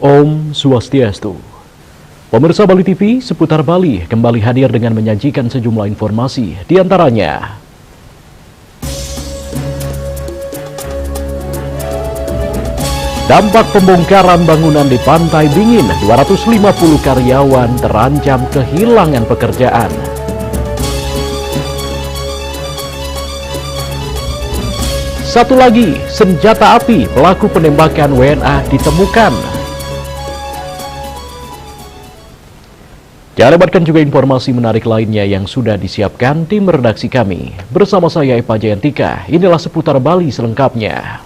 Om Swastiastu. Pemirsa Bali TV seputar Bali kembali hadir dengan menyajikan sejumlah informasi, di antaranya dampak pembongkaran bangunan di Pantai Bingin, 250 karyawan terancam kehilangan pekerjaan. Satu lagi, senjata api pelaku penembakan WNA ditemukan. Jangan lewatkan juga informasi menarik lainnya yang sudah disiapkan tim redaksi kami. Bersama saya Eva Jayantika, inilah seputar Bali selengkapnya.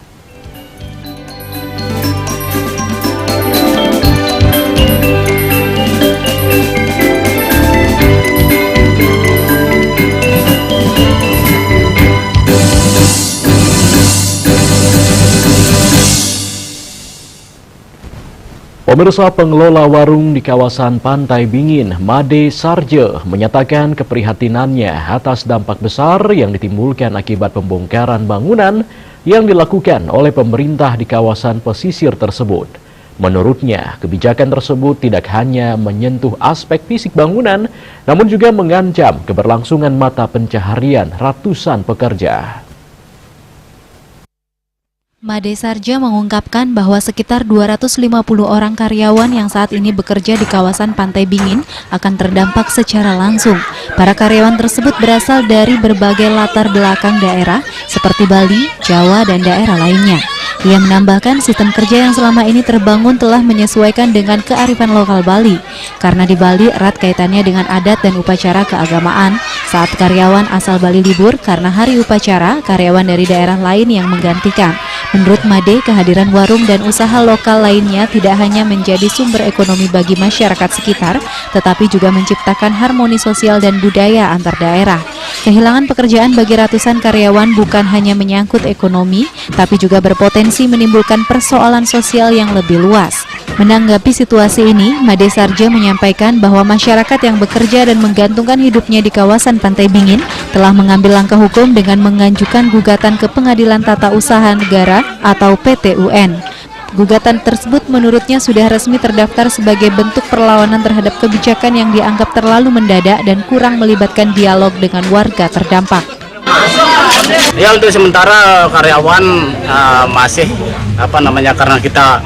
Pemirsa, pengelola warung di kawasan Pantai Bingin, Made Sarje, menyatakan keprihatinannya atas dampak besar yang ditimbulkan akibat pembongkaran bangunan yang dilakukan oleh pemerintah di kawasan pesisir tersebut. Menurutnya, kebijakan tersebut tidak hanya menyentuh aspek fisik bangunan, namun juga mengancam keberlangsungan mata pencaharian ratusan pekerja. Made Sarja mengungkapkan bahwa sekitar 250 orang karyawan yang saat ini bekerja di kawasan Pantai Bingin akan terdampak secara langsung. Para karyawan tersebut berasal dari berbagai latar belakang daerah seperti Bali, Jawa, dan daerah lainnya. Ia menambahkan sistem kerja yang selama ini terbangun telah menyesuaikan dengan kearifan lokal Bali. Karena di Bali erat kaitannya dengan adat dan upacara keagamaan. Saat karyawan asal Bali libur karena hari upacara, karyawan dari daerah lain yang menggantikan. Menurut Made, kehadiran warung dan usaha lokal lainnya tidak hanya menjadi sumber ekonomi bagi masyarakat sekitar, tetapi juga menciptakan harmoni sosial dan budaya antar daerah. Kehilangan pekerjaan bagi ratusan karyawan bukan hanya menyangkut ekonomi, tapi juga berpotensi menimbulkan persoalan sosial yang lebih luas. Menanggapi situasi ini, Made Sarja menyampaikan bahwa masyarakat yang bekerja dan menggantungkan hidupnya di kawasan Pantai Bingin telah mengambil langkah hukum dengan mengajukan gugatan ke Pengadilan Tata Usaha Negara atau PT-UN. Gugatan tersebut menurutnya sudah resmi terdaftar sebagai bentuk perlawanan terhadap kebijakan yang dianggap terlalu mendadak dan kurang melibatkan dialog dengan warga terdampak. Ya, untuk sementara karyawan masih karena kita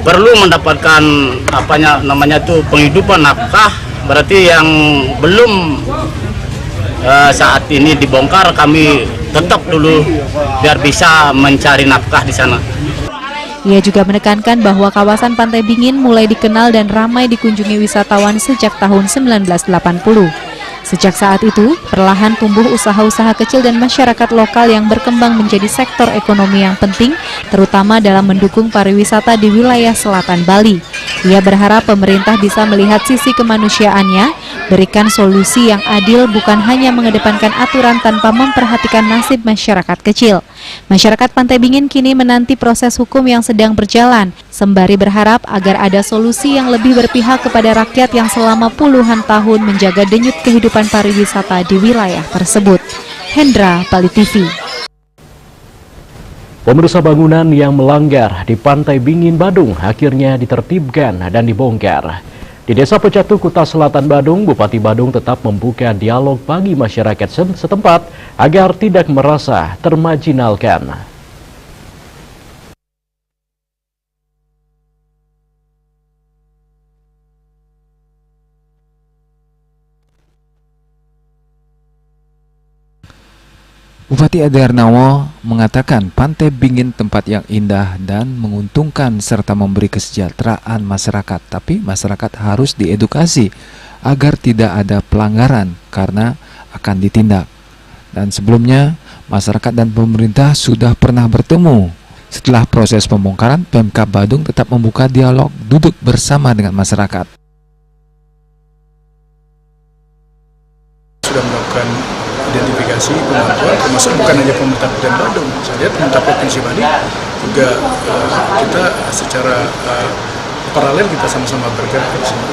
perlu mendapatkan penghidupan nafkah, berarti yang belum saat ini dibongkar kami tetap dulu biar bisa mencari nafkah di sana. Ia juga menekankan bahwa kawasan Pantai Bingin mulai dikenal dan ramai dikunjungi wisatawan sejak tahun 1980. Sejak saat itu, perlahan tumbuh usaha-usaha kecil dan masyarakat lokal yang berkembang menjadi sektor ekonomi yang penting, terutama dalam mendukung pariwisata di wilayah selatan Bali. Ia berharap pemerintah bisa melihat sisi kemanusiaannya, berikan solusi yang adil bukan hanya mengedepankan aturan tanpa memperhatikan nasib masyarakat kecil. Masyarakat Pantai Bingin kini menanti proses hukum yang sedang berjalan, sembari berharap agar ada solusi yang lebih berpihak kepada rakyat yang selama puluhan tahun menjaga denyut kehidupan pariwisata di wilayah tersebut. Hendra, Bali TV. Pemirsa, bangunan yang melanggar di Pantai Bingin, Badung akhirnya ditertibkan dan dibongkar. Di Desa Pecatu, Kuta Selatan Badung, Bupati Badung tetap membuka dialog bagi masyarakat setempat agar tidak merasa termarginalkan. Bupati Ade Arnawo mengatakan Pantai Bingin tempat yang indah dan menguntungkan serta memberi kesejahteraan masyarakat. Tapi masyarakat harus diedukasi agar tidak ada pelanggaran karena akan ditindak. Dan sebelumnya masyarakat dan pemerintah sudah pernah bertemu. Setelah proses pembongkaran, Pemkab Badung tetap membuka dialog duduk bersama dengan masyarakat. Sudah melakukan identifikasi kemampuan, termasuk bukan hanya pemerintah Kabupaten Badung, saya lihat pemerintah Provinsi Bali juga kita secara paralel kita sama-sama bergerak di sini.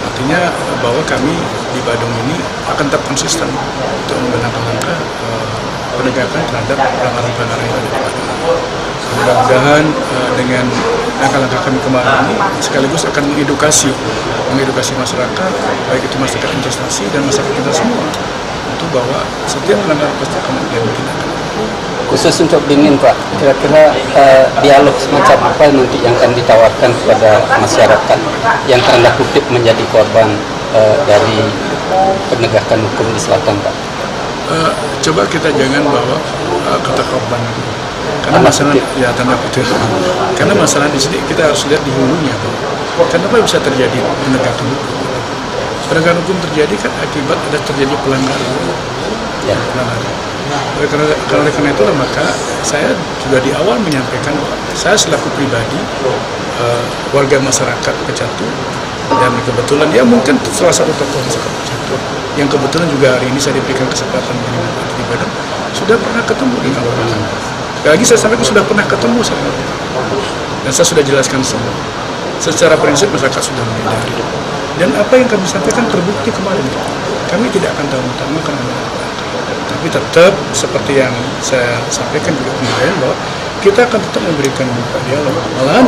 Artinya bahwa kami di Badung ini akan tetap konsisten untuk menggunakan langkah penegakan terhadap pelanggaran-pelanggaran yang ada di Badung. Mudah-mudahan dengan langkah-langkah kami kemarin ini sekaligus akan mengedukasi masyarakat, baik itu masyarakat investasi dan masyarakat kita semua, untuk bahwa setiap pelanggaran pasti akan ditindak. Khusus untuk Bingin Pak, kira-kira dialog semacam apa nanti yang akan ditawarkan kepada masyarakat yang tanda kutip menjadi korban dari penegakan hukum di selatan Pak? Coba kita jangan bawa kata korban, karena masalah ya tanda kutip, karena masalah di sini kita harus lihat di hulunya, Pak. Kenapa bisa terjadi penegakan hukum? Penegakan hukum terjadi kan akibat ada terjadi pelanggaran. Ya. Karena itulah maka saya juga di awal menyampaikan, saya selaku pribadi warga masyarakat Pecatu, dan kebetulan dia mungkin salah satu tokoh masyarakat Pecatu yang kebetulan juga hari ini saya diberikan kesempatan di Badan, sudah pernah ketemu dengan orang. Sekali lagi saya sampaikan sudah pernah ketemu sama, dan saya sudah jelaskan semua. Secara prinsip masyarakat sudah menyadari, dan apa yang kami sampaikan terbukti kemarin. Kami tidak akan tahu-tahu karena tapi tetap seperti yang saya sampaikan juga kemarin, bahwa kita akan tetap memberikan dialog. Malahan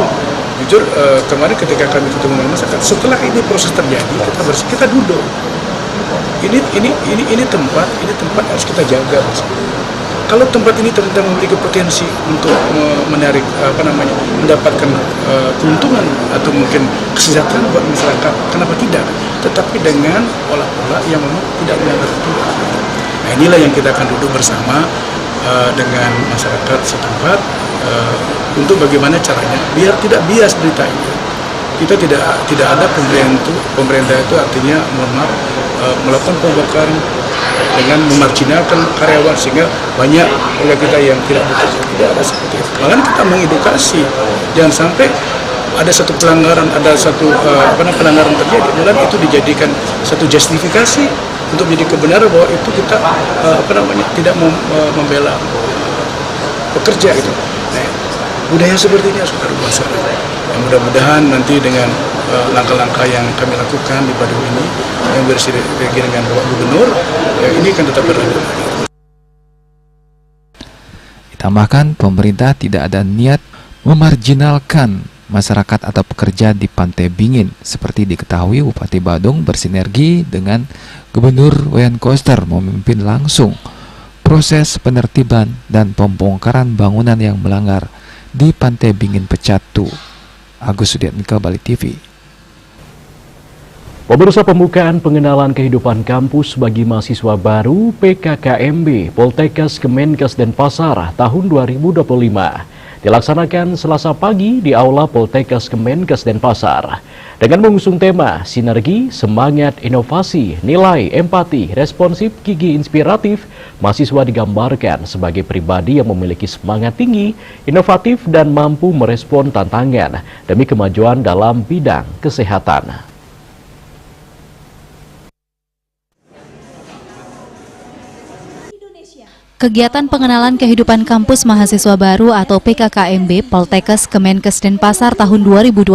jujur kemarin ketika kami ketemu dengan masyarakat, setelah ini proses terjadi kita duduk. Ini tempat harus kita jaga bersama. Kalau tempat ini ternyata memiliki potensi untuk menarik mendapatkan keuntungan atau mungkin kesejahteraan buat masyarakat, kenapa tidak? Tetapi dengan pola-pola yang memang tidak melanggar aturan. Nah, inilah yang kita akan duduk bersama dengan masyarakat setempat untuk bagaimana caranya biar tidak bias berita ini. Kita tidak ada pemerintah itu artinya melakukan pembongkaran dengan memarginalkan karyawan sehingga banyak warga kita yang tidak bekerja. Tidak ada seperti itu. Malah kita mengedukasi, jangan sampai ada satu pelanggaran, ada satu pelanggaran terjadi, malah itu dijadikan satu justifikasi untuk menjadi kebenaran bahwa itu kita tidak membela pekerja gitu. Nah, budaya seperti ini harus kita rubah sekarang. Mudah-mudahan nanti dengan langkah-langkah yang kami lakukan di Badung ini yang bersinergi dengan Bapak Gubernur, ini akan tetap berlanjut. Ditambahkan, pemerintah tidak ada niat memarginalkan masyarakat atau pekerja di Pantai Bingin. Seperti diketahui, Bupati Badung bersinergi dengan Gubernur Wayan Koster memimpin langsung proses penertiban dan pembongkaran bangunan yang melanggar di Pantai Bingin Pecatu. Agus Sudiatmika, Bali TV. Pemirsa, pembukaan pengenalan kehidupan kampus bagi mahasiswa baru PKKMB Poltekkes Kemenkes Denpasar tahun 2025 dilaksanakan Selasa pagi di Aula Poltekkes Kemenkes Denpasar dengan mengusung tema Sinergi, Semangat, Inovasi, Nilai, Empati, Responsif, Gigi Inspiratif. Mahasiswa digambarkan sebagai pribadi yang memiliki semangat tinggi, inovatif, dan mampu merespon tantangan demi kemajuan dalam bidang kesehatan. Kegiatan pengenalan kehidupan kampus mahasiswa baru atau PKKMB Poltekkes Kemenkes Denpasar tahun 2025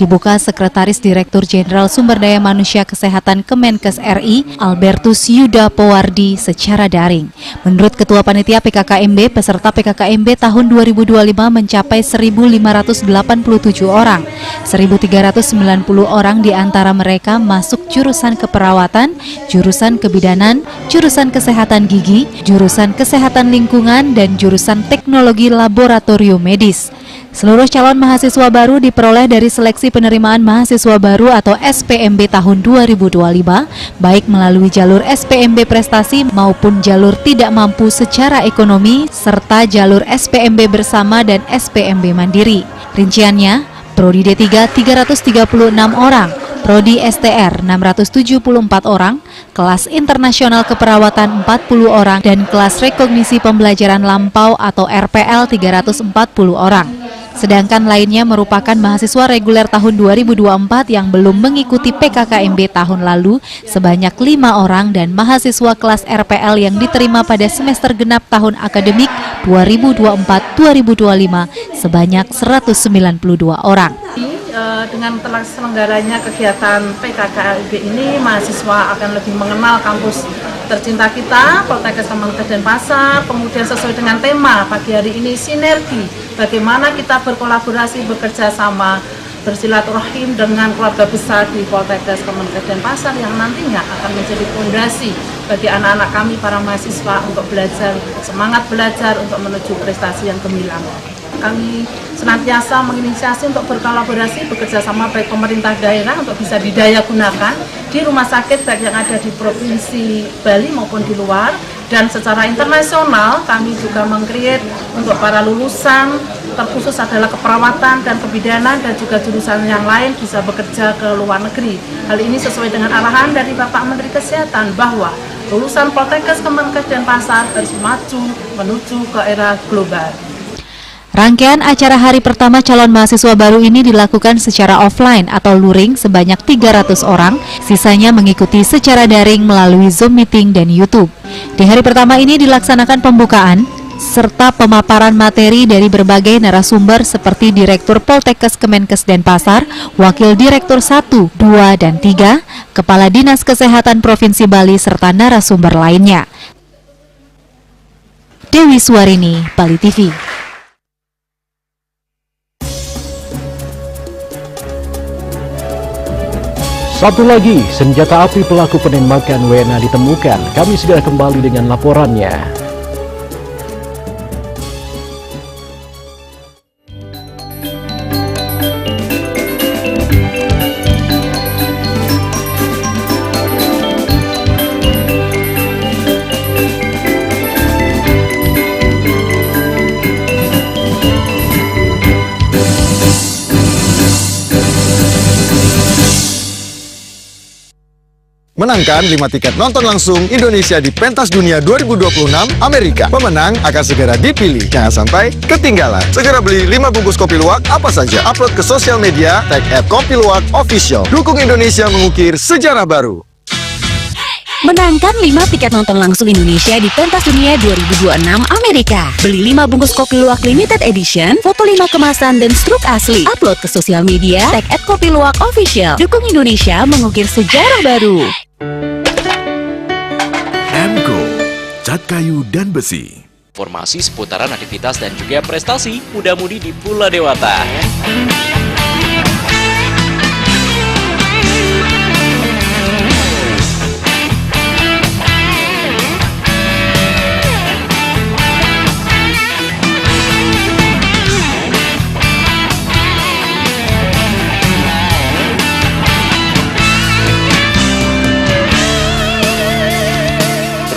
dibuka Sekretaris Direktur Jenderal Sumber Daya Manusia Kesehatan Kemenkes RI Albertus Yuda Powardi secara daring. Menurut Ketua Panitia PKKMB, peserta PKKMB tahun 2025 mencapai 1.587 orang. 1.390 orang di antara mereka masuk jurusan keperawatan, jurusan kebidanan, jurusan kesehatan gigi, jurusan kesehatan lingkungan, dan jurusan teknologi laboratorium medis. Seluruh calon mahasiswa baru diperoleh dari seleksi penerimaan mahasiswa baru atau SPMB tahun 2025, baik melalui jalur SPMB prestasi maupun jalur tidak mampu secara ekonomi, serta jalur SPMB bersama dan SPMB mandiri. Rinciannya, Prodi D3 336 orang, Prodi STR 674 orang, kelas internasional keperawatan 40 orang, dan kelas rekognisi pembelajaran lampau atau RPL 340 orang. Sedangkan lainnya merupakan mahasiswa reguler tahun 2024 yang belum mengikuti PKKMB tahun lalu sebanyak 5 orang, dan mahasiswa kelas RPL yang diterima pada semester genap tahun akademik 2024-2025 sebanyak 192 orang. Dengan terselenggaranya kegiatan PKKMB ini, mahasiswa akan lebih mengenal kampus tercinta kita, Poltekkes Kemenkes Denpasar, kemudian sesuai dengan tema pagi hari ini sinergi, bagaimana kita berkolaborasi, bekerja sama, bersilaturahim dengan keluarga besar di Poltekkes Kemenkes Denpasar yang nantinya akan menjadi fondasi bagi anak-anak kami para mahasiswa untuk belajar, semangat belajar untuk menuju prestasi yang gemilang. Kami senantiasa menginisiasi untuk berkolaborasi, bekerja sama baik pemerintah daerah untuk bisa didaya gunakan di rumah sakit baik yang ada di Provinsi Bali maupun di luar, dan secara internasional kami juga meng-create untuk para lulusan, terkhusus adalah keperawatan dan kebidanan dan juga jurusan yang lain bisa bekerja ke luar negeri. Hal ini sesuai dengan arahan dari Bapak Menteri Kesehatan bahwa lulusan Poltekkes Kemenkes Denpasar harus maju menuju ke era global. Rangkaian acara hari pertama calon mahasiswa baru ini dilakukan secara offline atau luring sebanyak 300 orang, sisanya mengikuti secara daring melalui Zoom meeting dan YouTube. Di hari pertama ini dilaksanakan pembukaan serta pemaparan materi dari berbagai narasumber seperti Direktur Poltekkes Kemenkes Denpasar, Wakil Direktur 1, 2, dan 3, Kepala Dinas Kesehatan Provinsi Bali, serta narasumber lainnya. Dewi Suwarini, Bali TV. Satu lagi, senjata api pelaku penembakan WNA ditemukan. Kami segera kembali dengan laporannya. Menangkan 5 tiket nonton langsung Indonesia di Pentas Dunia 2026 Amerika. Pemenang akan segera dipilih. Jangan sampai ketinggalan. Segera beli 5 bungkus kopi luwak apa saja. Upload ke sosial media, tag @kopiluwakofficial. Dukung Indonesia mengukir sejarah baru. Menangkan 5 tiket nonton langsung Indonesia di Pentas Dunia 2026 Amerika. Beli 5 bungkus kopi luwak limited edition, foto 5 kemasan dan struk asli. Upload ke sosial media, tag @kopiluwakofficial. Dukung Indonesia mengukir sejarah baru. M.Co. Cat kayu dan besi. Informasi seputaran aktivitas dan juga prestasi muda-mudi di Pulau Dewata.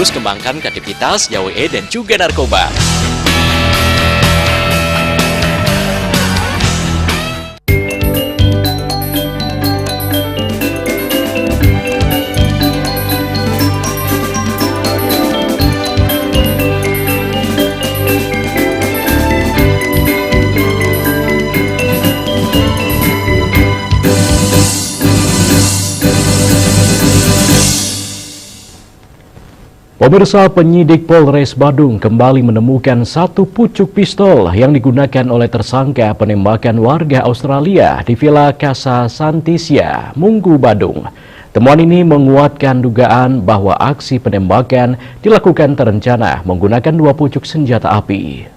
Terus kembangkan kreativitas, YWE, dan juga narkoba. Pemirsa, penyidik Polres Badung kembali menemukan satu pucuk pistol yang digunakan oleh tersangka penembakan warga Australia di Villa Casa Santisia, Munggu, Badung. Temuan ini menguatkan dugaan bahwa aksi penembakan dilakukan terencana menggunakan 2 pucuk senjata api.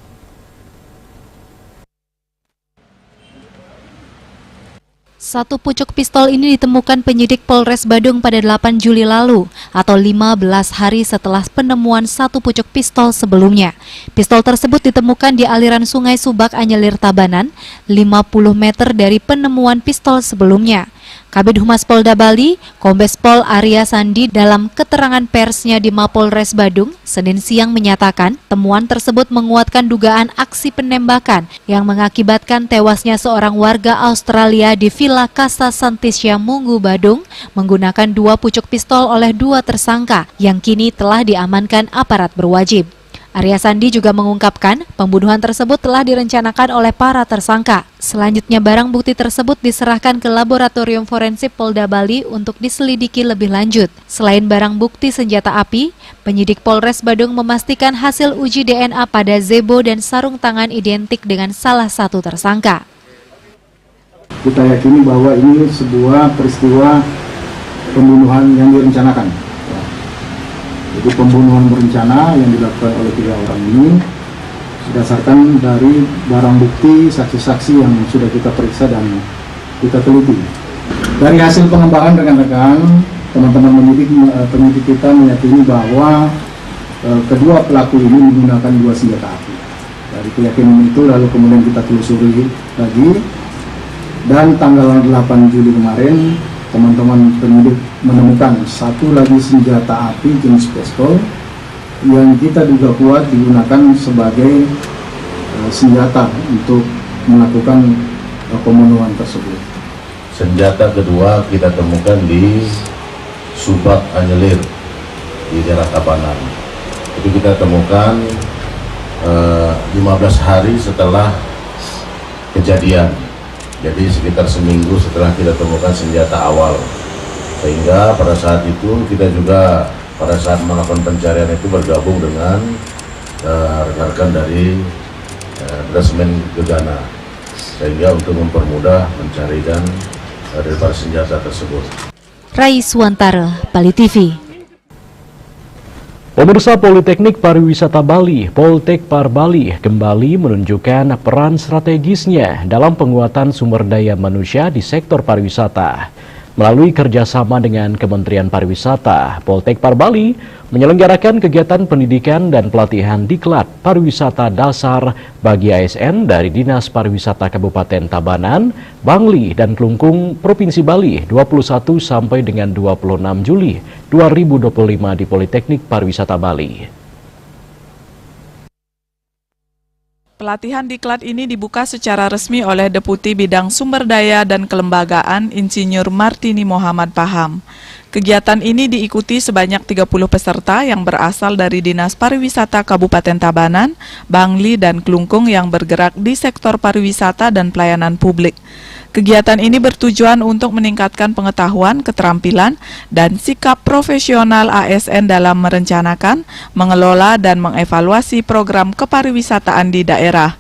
Satu pucuk pistol ini ditemukan penyidik Polres Badung pada 8 Juli lalu atau 15 hari setelah penemuan satu pucuk pistol sebelumnya. Pistol tersebut ditemukan di aliran Sungai Subak, Anyelir, Tabanan, 50 meter dari penemuan pistol sebelumnya. Kabid Humas Polda Bali, Kombes Pol Arya Sandi dalam keterangan persnya di Mapolres Badung, Senin siang menyatakan temuan tersebut menguatkan dugaan aksi penembakan yang mengakibatkan tewasnya seorang warga Australia di Villa Casa Santisia, Munggu, Badung menggunakan 2 pucuk pistol oleh 2 tersangka yang kini telah diamankan aparat berwajib. Arya Sandi juga mengungkapkan pembunuhan tersebut telah direncanakan oleh para tersangka. Selanjutnya barang bukti tersebut diserahkan ke Laboratorium Forensik Polda Bali untuk diselidiki lebih lanjut. Selain barang bukti senjata api, penyidik Polres Badung memastikan hasil uji DNA pada zebo dan sarung tangan identik dengan salah satu tersangka. Kita yakini bahwa ini sebuah peristiwa pembunuhan yang direncanakan. Jadi pembunuhan berencana yang dilakukan oleh 3 orang ini berdasarkan dari barang bukti, saksi-saksi yang sudah kita periksa dan kita teliti. Dari hasil pengembangan rekan-rekan, teman-teman penyidik kita meyakini bahwa kedua pelaku ini menggunakan 2 senjata api. Dari keyakinan itu lalu kemudian kita telusuri lagi, dan tanggal 8 Juli kemarin teman-teman penyidik menemukan 1 lagi senjata api jenis pistol yang kita duga kuat digunakan sebagai senjata untuk melakukan pembunuhan tersebut. Senjata kedua kita temukan di Subak Anyelir di daerah Tabanan. Itu kita temukan 15 hari setelah kejadian. Jadi sekitar seminggu setelah kita temukan senjata awal. Sehingga pada saat itu kita juga pada saat melakukan pencarian itu bergabung dengan rekan-rekan dari Detesmen Gegana, sehingga untuk mempermudah pencarian daripada senjata tersebut. Raiswantara, Bali TV. Pemirsa, Politeknik Pariwisata Bali, Poltekpar Bali, kembali menunjukkan peran strategisnya dalam penguatan sumber daya manusia di sektor pariwisata. Melalui kerjasama dengan Kementerian Pariwisata, Poltekpar Bali menyelenggarakan kegiatan pendidikan dan pelatihan diklat pariwisata dasar bagi ASN dari Dinas Pariwisata Kabupaten Tabanan, Bangli, dan Klungkung, Provinsi Bali 21 sampai dengan 26 Juli 2025 di Politeknik Pariwisata Bali. Pelatihan diklat ini dibuka secara resmi oleh Deputi Bidang Sumber Daya dan Kelembagaan Insinyur Martini Muhammad Paham. Kegiatan ini diikuti sebanyak 30 peserta yang berasal dari Dinas Pariwisata Kabupaten Tabanan, Bangli, dan Klungkung yang bergerak di sektor pariwisata dan pelayanan publik. Kegiatan ini bertujuan untuk meningkatkan pengetahuan, keterampilan, dan sikap profesional ASN dalam merencanakan, mengelola, dan mengevaluasi program kepariwisataan di daerah.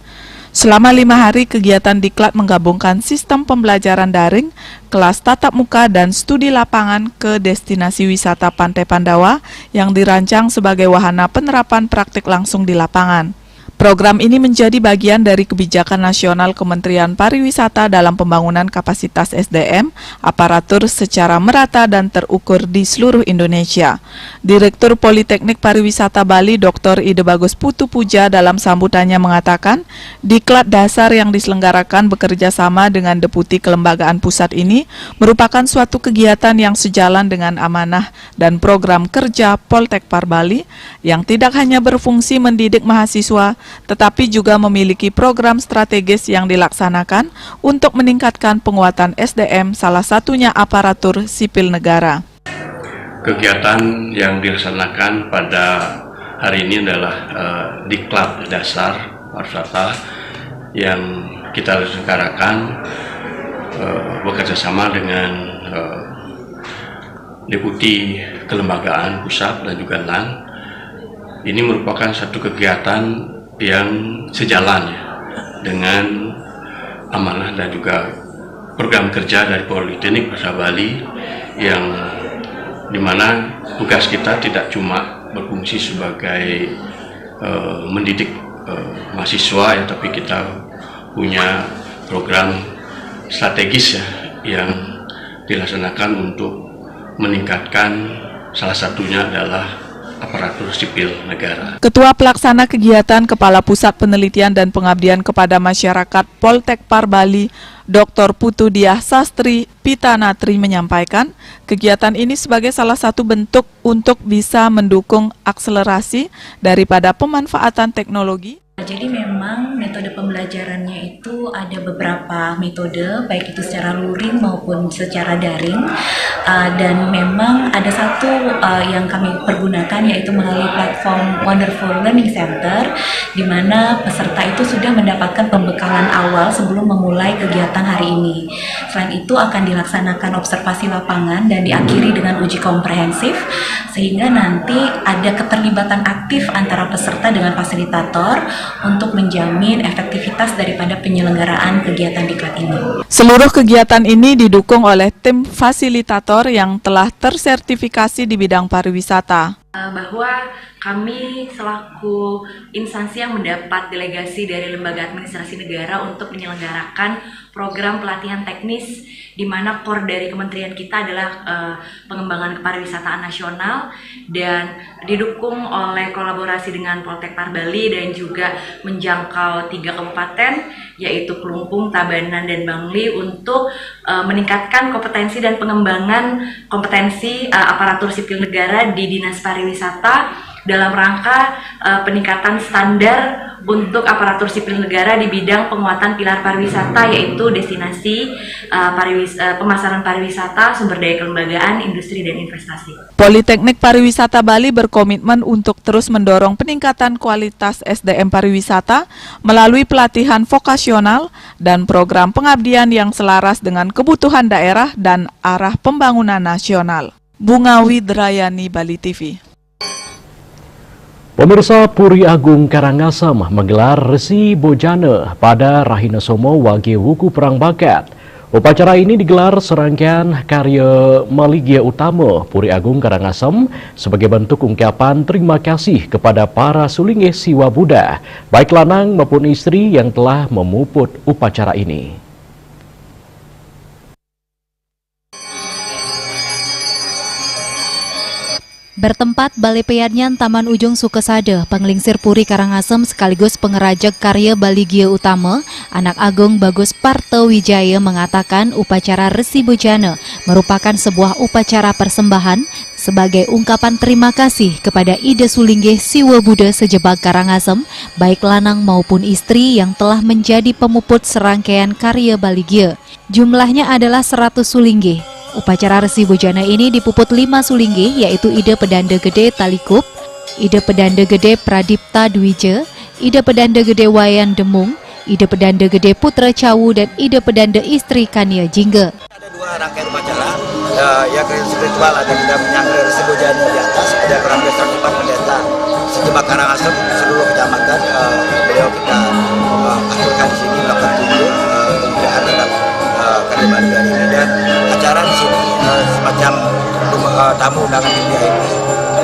Selama 5 hari, kegiatan diklat menggabungkan sistem pembelajaran daring, kelas tatap muka, dan studi lapangan ke destinasi wisata Pantai Pandawa yang dirancang sebagai wahana penerapan praktik langsung di lapangan. Program ini menjadi bagian dari kebijakan nasional Kementerian Pariwisata dalam pembangunan kapasitas SDM, aparatur secara merata dan terukur di seluruh Indonesia. Direktur Politeknik Pariwisata Bali, Dr. Ide Bagus Putu Puja dalam sambutannya mengatakan, diklat dasar yang diselenggarakan bekerja sama dengan Deputi Kelembagaan Pusat ini merupakan suatu kegiatan yang sejalan dengan amanah dan program kerja Poltekpar Bali yang tidak hanya berfungsi mendidik mahasiswa, tetapi juga memiliki program strategis yang dilaksanakan untuk meningkatkan penguatan SDM, salah satunya aparatur sipil negara. Kegiatan yang dilaksanakan pada hari ini adalah diklat dasar pariwisata yang kita selenggarakan bekerjasama dengan Deputi Kelembagaan Pusat dan juga LAN. Ini merupakan satu kegiatan yang sejalan dengan amanah dan juga program kerja dari Politeknik Pariwisata Bali, yang dimana tugas kita tidak cuma berfungsi sebagai mendidik mahasiswa ya, tapi kita punya program strategis ya yang dilaksanakan untuk meningkatkan, salah satunya adalah aparatur sipil negara. Ketua Pelaksana Kegiatan Kepala Pusat Penelitian dan Pengabdian kepada Masyarakat Poltekpar Bali, Dr. Putu Diah Sastri Pitanatri menyampaikan, kegiatan ini sebagai salah satu bentuk untuk bisa mendukung akselerasi daripada pemanfaatan teknologi. Jadi memang metode pembelajarannya itu ada beberapa metode, baik itu secara luring maupun secara daring, dan memang ada satu yang kami pergunakan yaitu melalui platform Wonderful Learning Center, di mana peserta itu sudah mendapatkan pembekalan awal sebelum memulai kegiatan hari ini. Selain itu akan dilaksanakan observasi lapangan dan diakhiri dengan uji komprehensif, sehingga nanti ada keterlibatan aktif antara peserta dengan fasilitator untuk menjamin efektivitas daripada penyelenggaraan kegiatan diklat ini. Seluruh kegiatan ini didukung oleh tim fasilitator yang telah tersertifikasi di bidang pariwisata. Bahwa kami selaku instansi yang mendapat delegasi dari Lembaga Administrasi Negara untuk menyelenggarakan program pelatihan teknis di mana core dari kementerian kita adalah pengembangan kepariwisataan nasional dan didukung oleh kolaborasi dengan Poltek Par Bali dan juga menjangkau 3 kabupaten yaitu Kelungkung, Tabanan, dan Bangli untuk meningkatkan kompetensi dan pengembangan kompetensi aparatur sipil negara di Dinas Pariwisata dalam rangka peningkatan standar untuk aparatur sipil negara di bidang penguatan pilar pariwisata yaitu destinasi, pemasaran pariwisata, sumber daya kelembagaan, industri, dan investasi. Politeknik Pariwisata Bali berkomitmen untuk terus mendorong peningkatan kualitas SDM pariwisata melalui pelatihan vokasional dan program pengabdian yang selaras dengan kebutuhan daerah dan arah pembangunan nasional. Bunga Widrayani, Bali TV. Pemirsa, Puri Agung Karangasem menggelar Resi Bojana pada Rahina Somo Wage Wuku Perang Bakat. Upacara ini digelar serangkaian karya Maligia Utama Puri Agung Karangasem sebagai bentuk ungkapan terima kasih kepada para sulingeh siwa Buddha, baik lanang maupun istri yang telah memuput upacara ini. Bertempat Balai Peyanyan Taman Ujung Sukesade, Penglingsir Puri Karangasem sekaligus pengerajak karya Baligia Utama, Anak Agung Bagus Partowijaya mengatakan upacara Resi Bojana merupakan sebuah upacara persembahan sebagai ungkapan terima kasih kepada Ida Sulinggeh Siwa Buddha sejebak Karangasem, baik lanang maupun istri yang telah menjadi pemuput serangkaian karya Baligia. Jumlahnya adalah 100 sulinggeh. Upacara Resi Bojana ini dipuput 5 sulinggeh yaitu Ida Pedanda Gede Talikup, Ida Pedanda Gede Pradipta Dwija, Ida Pedanda Gede Wayan Demung, Ida Pedanda Gede Putra Cawu, dan Ida Pedanda Istri Kania Jingga. Ada 2 rangkaian upacara, yang spiritual ada kita menyangkut Resi Bojana di atas, ada kurang lebih 104 pendeta sejebak Karangasem seluruh kecamatan. Beliau kita aturkan di sini melakukan tunjuk pembukaan terhadap karya Baligia ini, dan acara di sini semacam tamu undangan VIP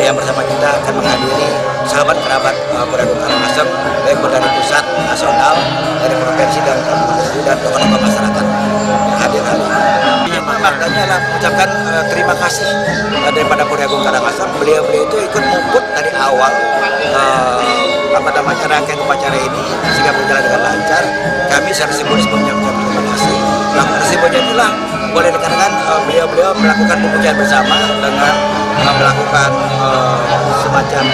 yang bersama kita akan menghadiri sahabat kerabat Puri Agung Karangasem baik dari pusat, nasional, dari provinsi dan kabupaten dan tokoh-tokoh masyarakat hadir hari ini. Maknanya adalah mengucapkan terima kasih daripada Puri Agung Karangasem. Beliau itu ikut muput dari awal rangkaian upacara ini sehingga berjalan dengan lancar. Kami secara simbolis mengucapkan terima kasih. Resi Bojana inilah boleh dikatakan beliau melakukan pemujian bersama dengan melakukan semacam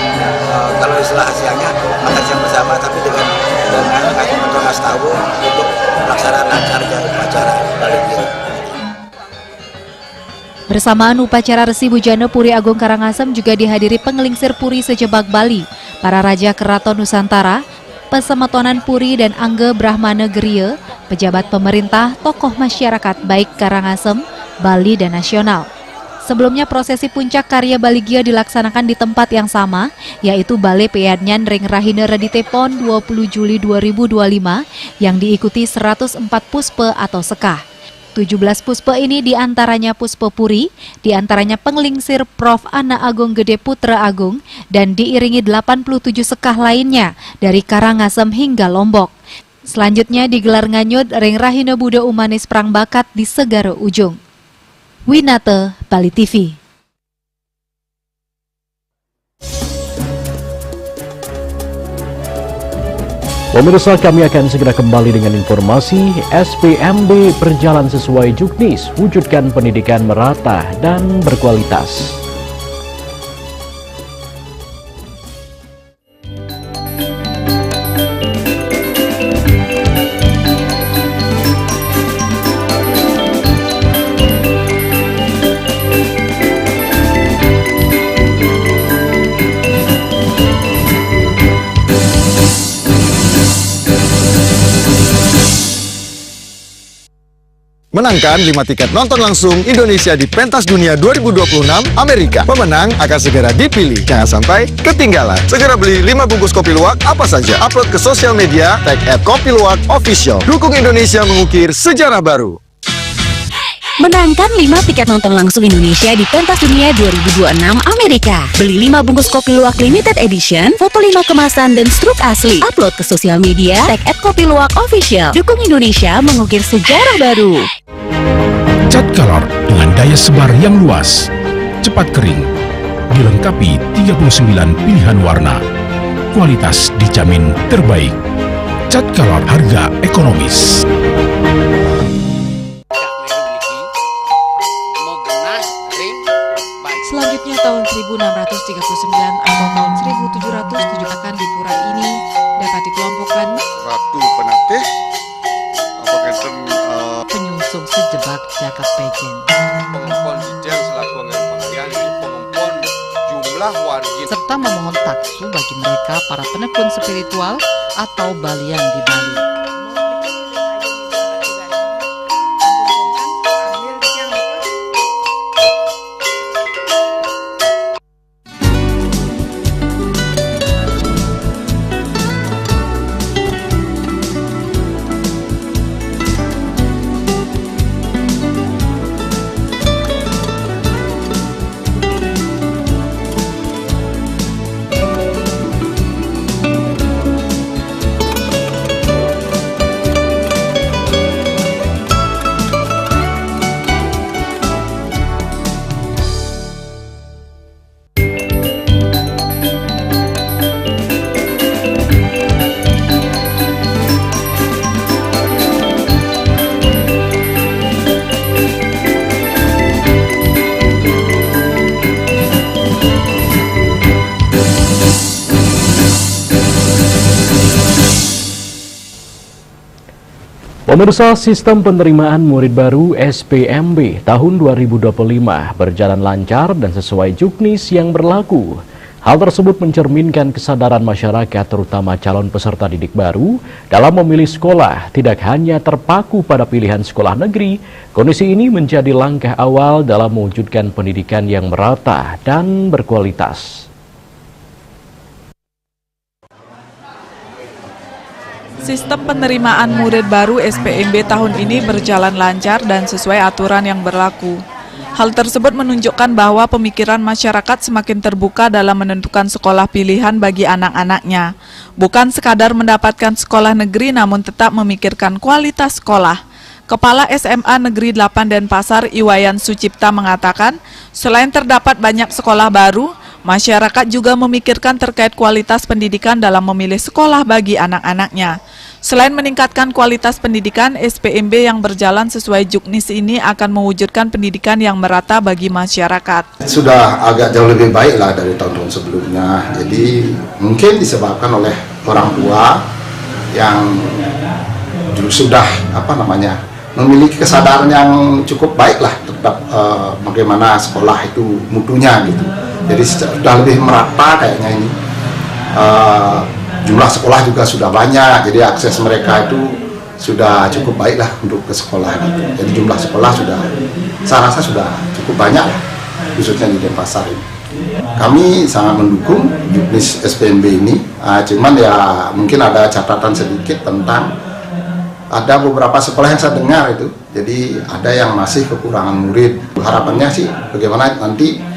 kalau istilah Asianya makan siang bersama, tapi dengan ngasih tahu untuk pelaksanaan lancarnya upacara Baligia. Bersamaan upacara Resi Bojana Puri Agung Karangasem juga dihadiri penglingsir Puri sejebak Bali, para Raja Keraton Nusantara, Pesemetonan Puri dan Angga Brahmana Geria, pejabat pemerintah, tokoh masyarakat baik Karangasem, Bali, dan nasional. Sebelumnya prosesi puncak karya Baligia dilaksanakan di tempat yang sama, yaitu Balai Peyanyan Ring Rahina Radite Pon 20 Juli 2025 yang diikuti 104 puspe atau sekah. 17 puspe ini diantaranya puspe Puri, diantaranya penglingsir Prof. Anak Agung Gede Putra Agung, dan diiringi 87 sekah lainnya dari Karangasem hingga Lombok. Selanjutnya digelar nganyut Ring Rahina Buddha Umanis Perang Bakat di Segara Ujung. Winata, Bali TV. Pemirsa, kami akan segera kembali dengan informasi. SPMB berjalan sesuai juknis, wujudkan pendidikan merata dan berkualitas. Menangkan 5 tiket nonton langsung Indonesia di Pentas Dunia 2026 Amerika. Pemenang akan segera dipilih. Jangan sampai ketinggalan. Segera beli 5 bungkus kopi luwak apa saja. Upload ke sosial media, tag @kopiluwakofficial. Dukung Indonesia mengukir sejarah baru. Menangkan 5 tiket nonton langsung Indonesia di Pentas Dunia 2026 Amerika. Beli 5 bungkus kopi luwak limited edition, foto 5 kemasan dan struk asli. Upload ke sosial media, tag @kopiluwak_official. Dukung Indonesia mengukir sejarah baru. Cat color dengan daya sebar yang luas, cepat kering, dilengkapi 39 pilihan warna. Kualitas dijamin terbaik. Cat color harga ekonomis. Selanjutnya tahun 1639 atau tahun 1707 akan di pura ini dapat dikelompokkan Ratu Penatih, penyungsung sejebak Jakab Pejen, pengempon Dijeng selaku pengajian ini pengempon jumlah warga serta memohon taksu bagi mereka para penekun spiritual atau balian di Bali. Pemirsa, sistem penerimaan murid baru SPMB tahun 2025 berjalan lancar dan sesuai juknis yang berlaku. Hal tersebut mencerminkan kesadaran masyarakat terutama calon peserta didik baru dalam memilih sekolah tidak hanya terpaku pada pilihan sekolah negeri. Kondisi ini menjadi langkah awal dalam mewujudkan pendidikan yang merata dan berkualitas. Sistem penerimaan murid baru SPMB tahun ini berjalan lancar dan sesuai aturan yang berlaku. Hal tersebut menunjukkan bahwa pemikiran masyarakat semakin terbuka dalam menentukan sekolah pilihan bagi anak-anaknya. Bukan sekadar mendapatkan sekolah negeri namun tetap memikirkan kualitas sekolah. Kepala SMA Negeri 8 Denpasar Iwayan Sucipta mengatakan, selain terdapat banyak sekolah baru, masyarakat juga memikirkan terkait kualitas pendidikan dalam memilih sekolah bagi anak-anaknya. Selain meningkatkan kualitas pendidikan, SPMB yang berjalan sesuai juknis ini akan mewujudkan pendidikan yang merata bagi masyarakat. Sudah agak jauh lebih baik lah dari tahun-tahun sebelumnya. Jadi mungkin disebabkan oleh orang tua yang sudah memiliki kesadaran yang cukup baik lah terhadap bagaimana sekolah itu mutunya gitu. Jadi sudah lebih merata kayaknya ini. Jumlah sekolah juga sudah banyak, jadi akses mereka itu sudah cukup baik lah untuk ke sekolah gitu. Jadi jumlah sekolah sudah, saya rasa sudah cukup banyak lah, khususnya di Denpasar ini. Kami sangat mendukung juknis SPMB ini, cuman ya mungkin ada catatan sedikit tentang ada beberapa sekolah yang saya dengar itu, jadi ada yang masih kekurangan murid. Harapannya sih bagaimana nanti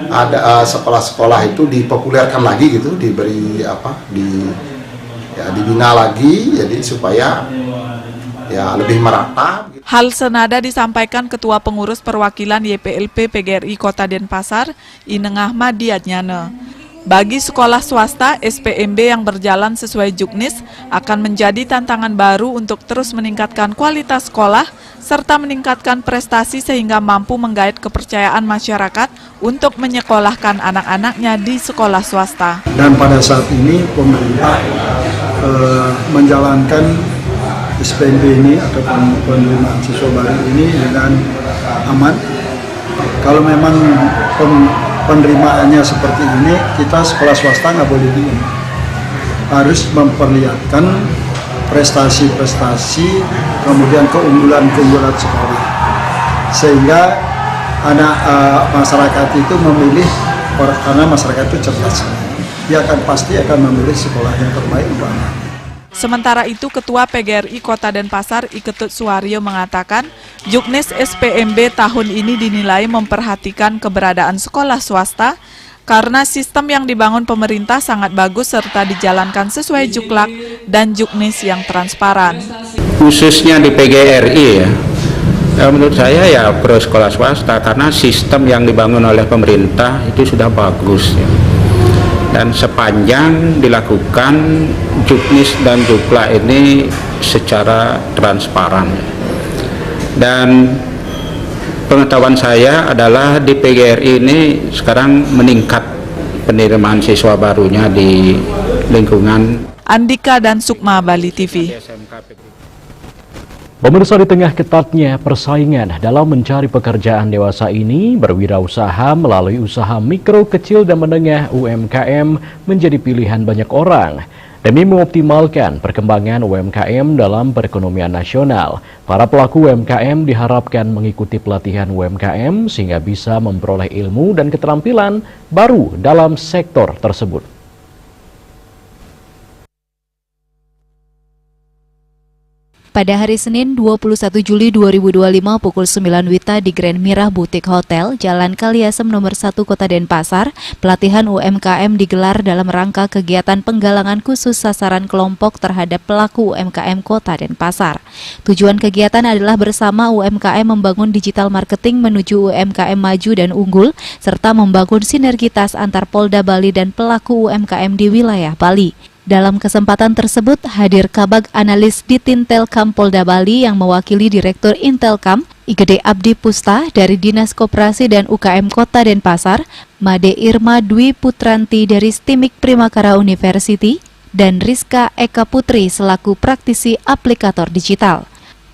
ada sekolah-sekolah itu dipopulerkan lagi gitu, dibina lagi, jadi supaya ya lebih merata. Hal senada disampaikan Ketua Pengurus Perwakilan YPLP PGRI Kota Denpasar, Ineng Ahmad Diatnyana. Bagi sekolah swasta, SPMB yang berjalan sesuai juknis akan menjadi tantangan baru untuk terus meningkatkan kualitas sekolah serta meningkatkan prestasi sehingga mampu menggait kepercayaan masyarakat untuk menyekolahkan anak-anaknya di sekolah swasta. Dan pada saat ini pemerintah menjalankan SPMB ini atau penerimaan siswa baru ini dengan aman. Kalau memang penerimaannya seperti ini, kita sekolah swasta nggak boleh diem. Harus memperlihatkan prestasi-prestasi, kemudian keunggulan-keunggulan sekolah. Sehingga anak masyarakat itu memilih, karena masyarakat itu cerdas. Dia pasti akan memilih sekolah yang terbaik untuk anak. Sementara itu, Ketua PGRI Kota Denpasar Iketut Suwaryo mengatakan, Juknis SPMB tahun ini dinilai memperhatikan keberadaan sekolah swasta karena sistem yang dibangun pemerintah sangat bagus serta dijalankan sesuai juklak dan juknis yang transparan. Khususnya di PGRI menurut saya ya pro sekolah swasta karena sistem yang dibangun oleh pemerintah itu sudah bagus ya. Dan sepanjang dilakukan juknis dan juklak ini secara transparan. Dan pengetahuan saya adalah di PGRI ini sekarang meningkat penerimaan siswa barunya di lingkungan. Andika dan Sukma, Bali TV. Pemirsa, di tengah ketatnya persaingan dalam mencari pekerjaan dewasa ini, berwirausaha melalui usaha mikro, kecil, dan menengah UMKM menjadi pilihan banyak orang. Demi mengoptimalkan perkembangan UMKM dalam perekonomian nasional, para pelaku UMKM diharapkan mengikuti pelatihan UMKM sehingga bisa memperoleh ilmu dan keterampilan baru dalam sektor tersebut. Pada hari Senin 21 Juli 2025 pukul 9 WITA di Grand Mirah Boutique Hotel, Jalan Kaliasem nomor 1 Kota Denpasar, pelatihan UMKM digelar dalam rangka kegiatan penggalangan khusus sasaran kelompok terhadap pelaku UMKM Kota Denpasar. Tujuan kegiatan adalah bersama UMKM membangun digital marketing menuju UMKM maju dan unggul, serta membangun sinergitas antar Polda Bali dan pelaku UMKM di wilayah Bali. Dalam kesempatan tersebut hadir Kabag Analis di Tintelkam Polda Bali yang mewakili Direktur Intelkam, Igede Abdi Pusta dari Dinas Koperasi dan UKM Kota Denpasar, Made Irma Dwi Putranti dari Stimik Primakara University, dan Rizka Eka Putri selaku praktisi aplikator digital.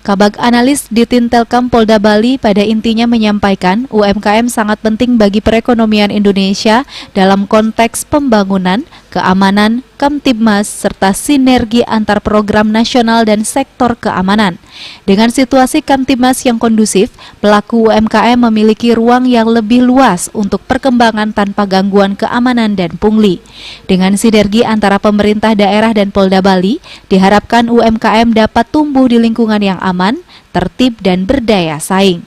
Kabag Analis di Tintelkam Polda Bali pada intinya menyampaikan UMKM sangat penting bagi perekonomian Indonesia dalam konteks pembangunan, keamanan, Kamtibmas, serta sinergi antar program nasional dan sektor keamanan. Dengan situasi Kamtibmas yang kondusif, pelaku UMKM memiliki ruang yang lebih luas untuk perkembangan tanpa gangguan keamanan dan pungli. Dengan sinergi antara pemerintah daerah dan Polda Bali, diharapkan UMKM dapat tumbuh di lingkungan yang aman, tertib, dan berdaya saing.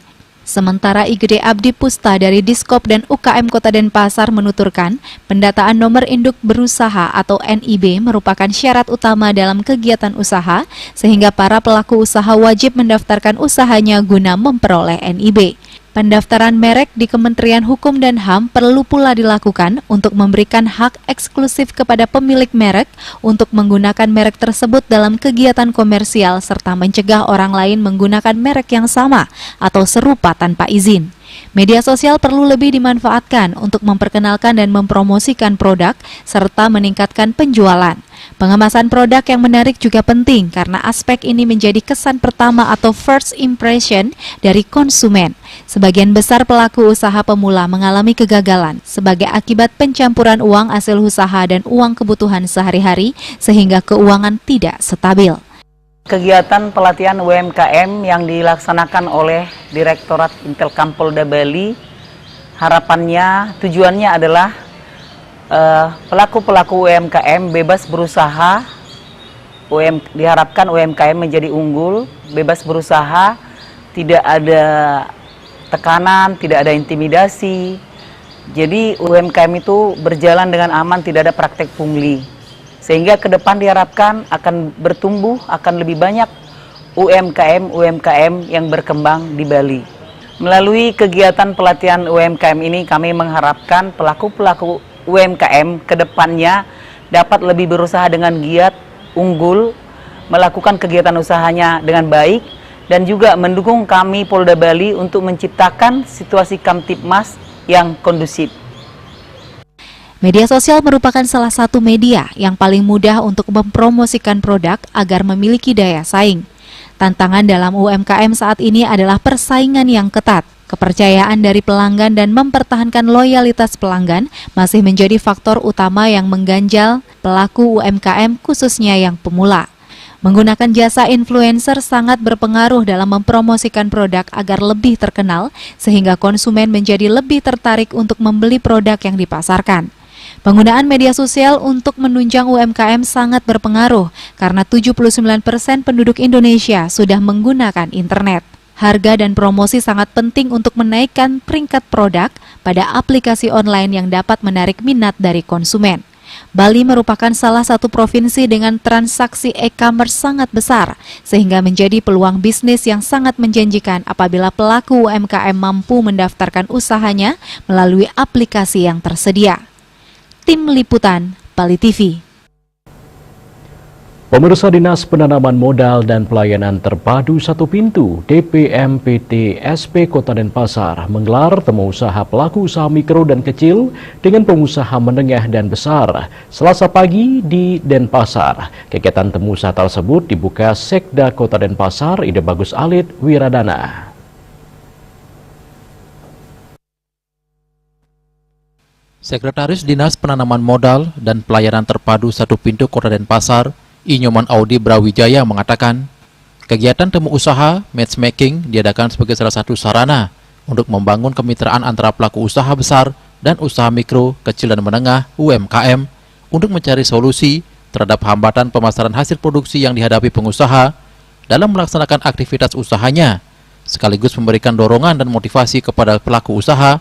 Sementara Igede Abdi Pusta dari Diskop dan UKM Kota Denpasar menuturkan, pendataan nomor induk berusaha atau NIB merupakan syarat utama dalam kegiatan usaha, sehingga para pelaku usaha wajib mendaftarkan usahanya guna memperoleh NIB. Pendaftaran merek di Kementerian Hukum dan HAM perlu pula dilakukan untuk memberikan hak eksklusif kepada pemilik merek untuk menggunakan merek tersebut dalam kegiatan komersial serta mencegah orang lain menggunakan merek yang sama atau serupa tanpa izin. Media sosial perlu lebih dimanfaatkan untuk memperkenalkan dan mempromosikan produk serta meningkatkan penjualan. Pengemasan produk yang menarik juga penting karena aspek ini menjadi kesan pertama atau first impression dari konsumen. Sebagian besar pelaku usaha pemula mengalami kegagalan sebagai akibat pencampuran uang hasil usaha dan uang kebutuhan sehari-hari sehingga keuangan tidak stabil. Kegiatan pelatihan UMKM yang dilaksanakan oleh Direktorat Intelkam Polda Bali, harapannya, tujuannya adalah pelaku-pelaku UMKM bebas berusaha, diharapkan UMKM menjadi unggul, bebas berusaha, tidak ada tekanan, tidak ada intimidasi. Jadi UMKM itu berjalan dengan aman, tidak ada praktek pungli. Sehingga ke depan diharapkan akan bertumbuh, akan lebih banyak UMKM yang berkembang di Bali. Melalui kegiatan pelatihan UMKM ini kami mengharapkan pelaku-pelaku UMKM ke depannya dapat lebih berusaha dengan giat, unggul, melakukan kegiatan usahanya dengan baik, dan juga mendukung kami Polda Bali untuk menciptakan situasi Kamtibmas yang kondusif. Media sosial merupakan salah satu media yang paling mudah untuk mempromosikan produk agar memiliki daya saing. Tantangan dalam UMKM saat ini adalah persaingan yang ketat. Kepercayaan dari pelanggan dan mempertahankan loyalitas pelanggan masih menjadi faktor utama yang mengganjal pelaku UMKM khususnya yang pemula. Menggunakan jasa influencer sangat berpengaruh dalam mempromosikan produk agar lebih terkenal, sehingga konsumen menjadi lebih tertarik untuk membeli produk yang dipasarkan. Penggunaan media sosial untuk menunjang UMKM sangat berpengaruh karena 79% penduduk Indonesia sudah menggunakan internet. Harga dan promosi sangat penting untuk menaikkan peringkat produk pada aplikasi online yang dapat menarik minat dari konsumen. Bali merupakan salah satu provinsi dengan transaksi e-commerce sangat besar, sehingga menjadi peluang bisnis yang sangat menjanjikan apabila pelaku UMKM mampu mendaftarkan usahanya melalui aplikasi yang tersedia. Tim Liputan, Bali TV. Pemirsa, Dinas Penanaman Modal dan Pelayanan Terpadu Satu Pintu DPMPT SP Kota Denpasar menggelar temu usaha pelaku usaha mikro dan kecil dengan pengusaha menengah dan besar Selasa pagi di Denpasar. Kegiatan temu usaha tersebut dibuka Sekda Kota Denpasar Ide Bagus Alit Wiradana. Sekretaris Dinas Penanaman Modal dan Pelayanan Terpadu Satu Pintu Kota Denpasar Inyoman Audi Brawijaya mengatakan, kegiatan temu usaha matchmaking diadakan sebagai salah satu sarana untuk membangun kemitraan antara pelaku usaha besar dan usaha mikro, kecil dan menengah UMKM untuk mencari solusi terhadap hambatan pemasaran hasil produksi yang dihadapi pengusaha dalam melaksanakan aktivitas usahanya, sekaligus memberikan dorongan dan motivasi kepada pelaku usaha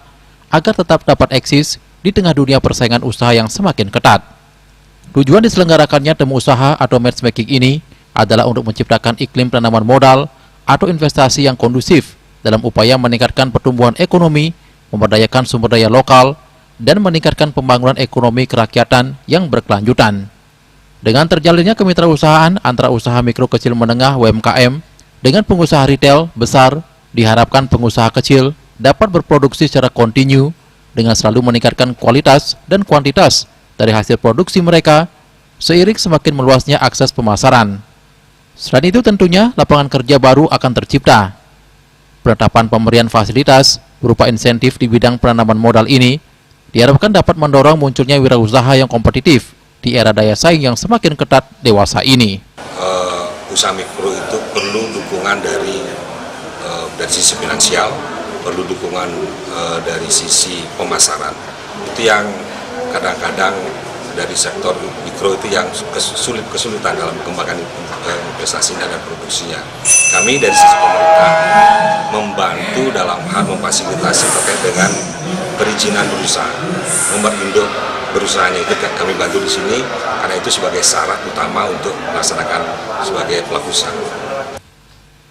agar tetap dapat eksis di tengah dunia persaingan usaha yang semakin ketat. Tujuan diselenggarakannya temu usaha atau matchmaking ini adalah untuk menciptakan iklim penanaman modal atau investasi yang kondusif dalam upaya meningkatkan pertumbuhan ekonomi, memberdayakan sumber daya lokal, dan meningkatkan pembangunan ekonomi kerakyatan yang berkelanjutan. Dengan terjalinnya kemitrausahaan antara usaha mikro kecil menengah UMKM dengan pengusaha retail besar, diharapkan pengusaha kecil dapat berproduksi secara kontinu dengan selalu meningkatkan kualitas dan kuantitas dari hasil produksi mereka, seiring semakin meluasnya akses pemasaran. Selain itu tentunya lapangan kerja baru akan tercipta. Penetapan pemberian fasilitas berupa insentif di bidang penanaman modal ini diharapkan dapat mendorong munculnya wirausaha yang kompetitif di era daya saing yang semakin ketat dewasa ini. Usaha mikro itu perlu dukungan dari sisi finansial, perlu dukungan dari sisi pemasaran. Itu yang kadang-kadang dari sektor mikro itu yang kesulitan dalam mengembangkan investasinya dan produksinya. Kami dari sisi pemerintah membantu dalam hal memfasilitasi terkait dengan perizinan berusaha, nomor induk berusahanya itu kami bantu di sini karena itu sebagai syarat utama untuk melaksanakan sebagai pelaku usaha.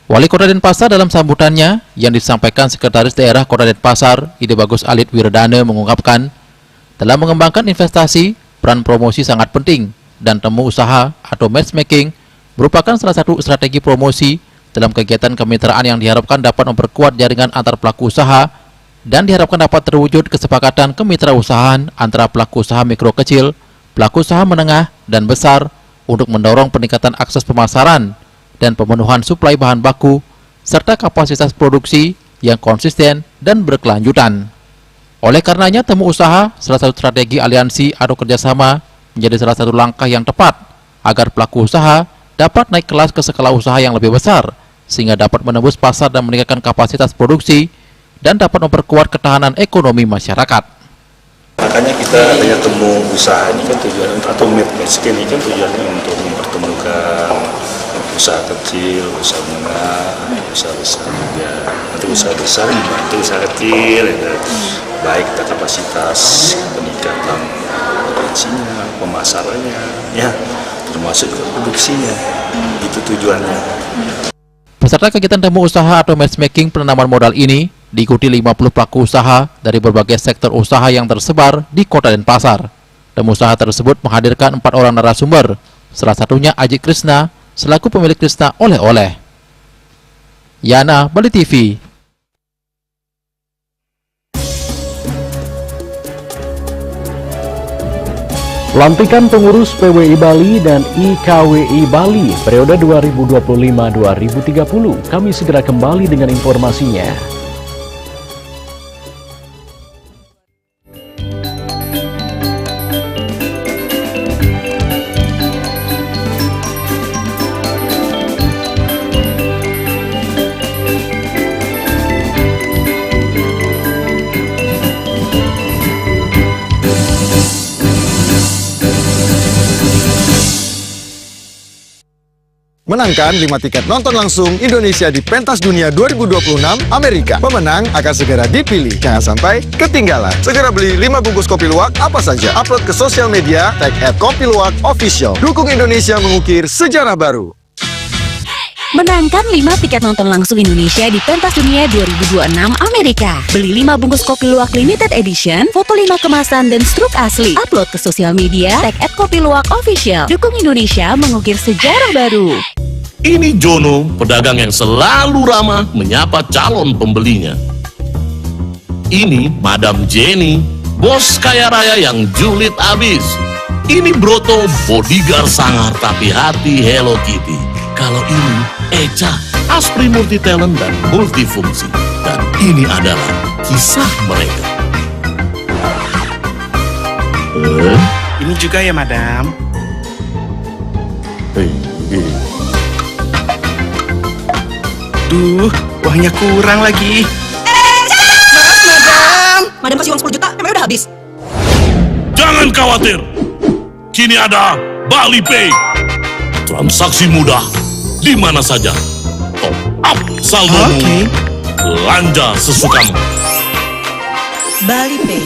Wali Kota Denpasar dalam sambutannya yang disampaikan Sekretaris Daerah Kota Denpasar Ide Bagus Alit Wiradana mengungkapkan, dalam mengembangkan investasi, peran promosi sangat penting dan temu usaha atau matchmaking merupakan salah satu strategi promosi dalam kegiatan kemitraan yang diharapkan dapat memperkuat jaringan antar pelaku usaha dan diharapkan dapat terwujud kesepakatan kemitrausahaan antara pelaku usaha mikro kecil, pelaku usaha menengah dan besar untuk mendorong peningkatan akses pemasaran dan pemenuhan suplai bahan baku serta kapasitas produksi yang konsisten dan berkelanjutan. Oleh karenanya, temu usaha, salah satu strategi aliansi atau kerjasama, menjadi salah satu langkah yang tepat agar pelaku usaha dapat naik kelas ke skala usaha yang lebih besar, sehingga dapat menembus pasar dan meningkatkan kapasitas produksi, dan dapat memperkuat ketahanan ekonomi masyarakat. Makanya kita adanya temu usaha ini kan tujuannya, atau matchmaking ini kan tujuannya untuk mempertemukan usaha kecil, usaha menengah, usaha besar juga. Nanti usaha besar membantu usaha kecil, ya. Baik kapasitas peningkatan produksinya, pemasarannya, ya, termasuk produksinya. Itu tujuannya. Peserta kegiatan temu usaha atau matchmaking penanaman modal ini diikuti 50 pelaku usaha dari berbagai sektor usaha yang tersebar di Kota Denpasar. Temu usaha tersebut menghadirkan 4 orang narasumber, salah satunya Aji Krisna selaku pemilik Krisna Oleh-oleh. Yana, Bali TV. Pelantikan pengurus PWI Bali dan IKWI Bali periode 2025-2030. Kami segera kembali dengan informasinya. Menangkan 5 tiket nonton langsung Indonesia di Pentas Dunia 2026 Amerika. Pemenang akan segera dipilih. Jangan sampai ketinggalan. Segera beli 5 bungkus kopi luwak apa saja. Upload ke sosial media, tag @kopiluwak_official. Dukung Indonesia mengukir sejarah baru. Menangkan 5 tiket nonton langsung Indonesia di Pentas Dunia 2026 Amerika. Beli 5 bungkus kopi luwak limited edition, foto 5 kemasan dan struk asli. Upload ke sosial media, tag @kopiluwak_official. Dukung Indonesia mengukir sejarah baru. Ini Jono, pedagang yang selalu ramah menyapa calon pembelinya. Ini Madam Jenny, bos kaya raya yang julid abis. Ini Broto, bodyguard sangar tapi hati Hello Kitty. Kalau ini Eca, aspri multi talent dan multifungsi. Dan ini adalah kisah mereka. Ini juga ya, Madam. Duh, uangnya kurang lagi. Maaf, Madam. Madam kasih uang 10 juta, emang udah habis. Jangan khawatir, kini ada Bali Pay. Transaksi mudah, di mana saja. Top up saldomu, belanja sesukamu. Bali Pay.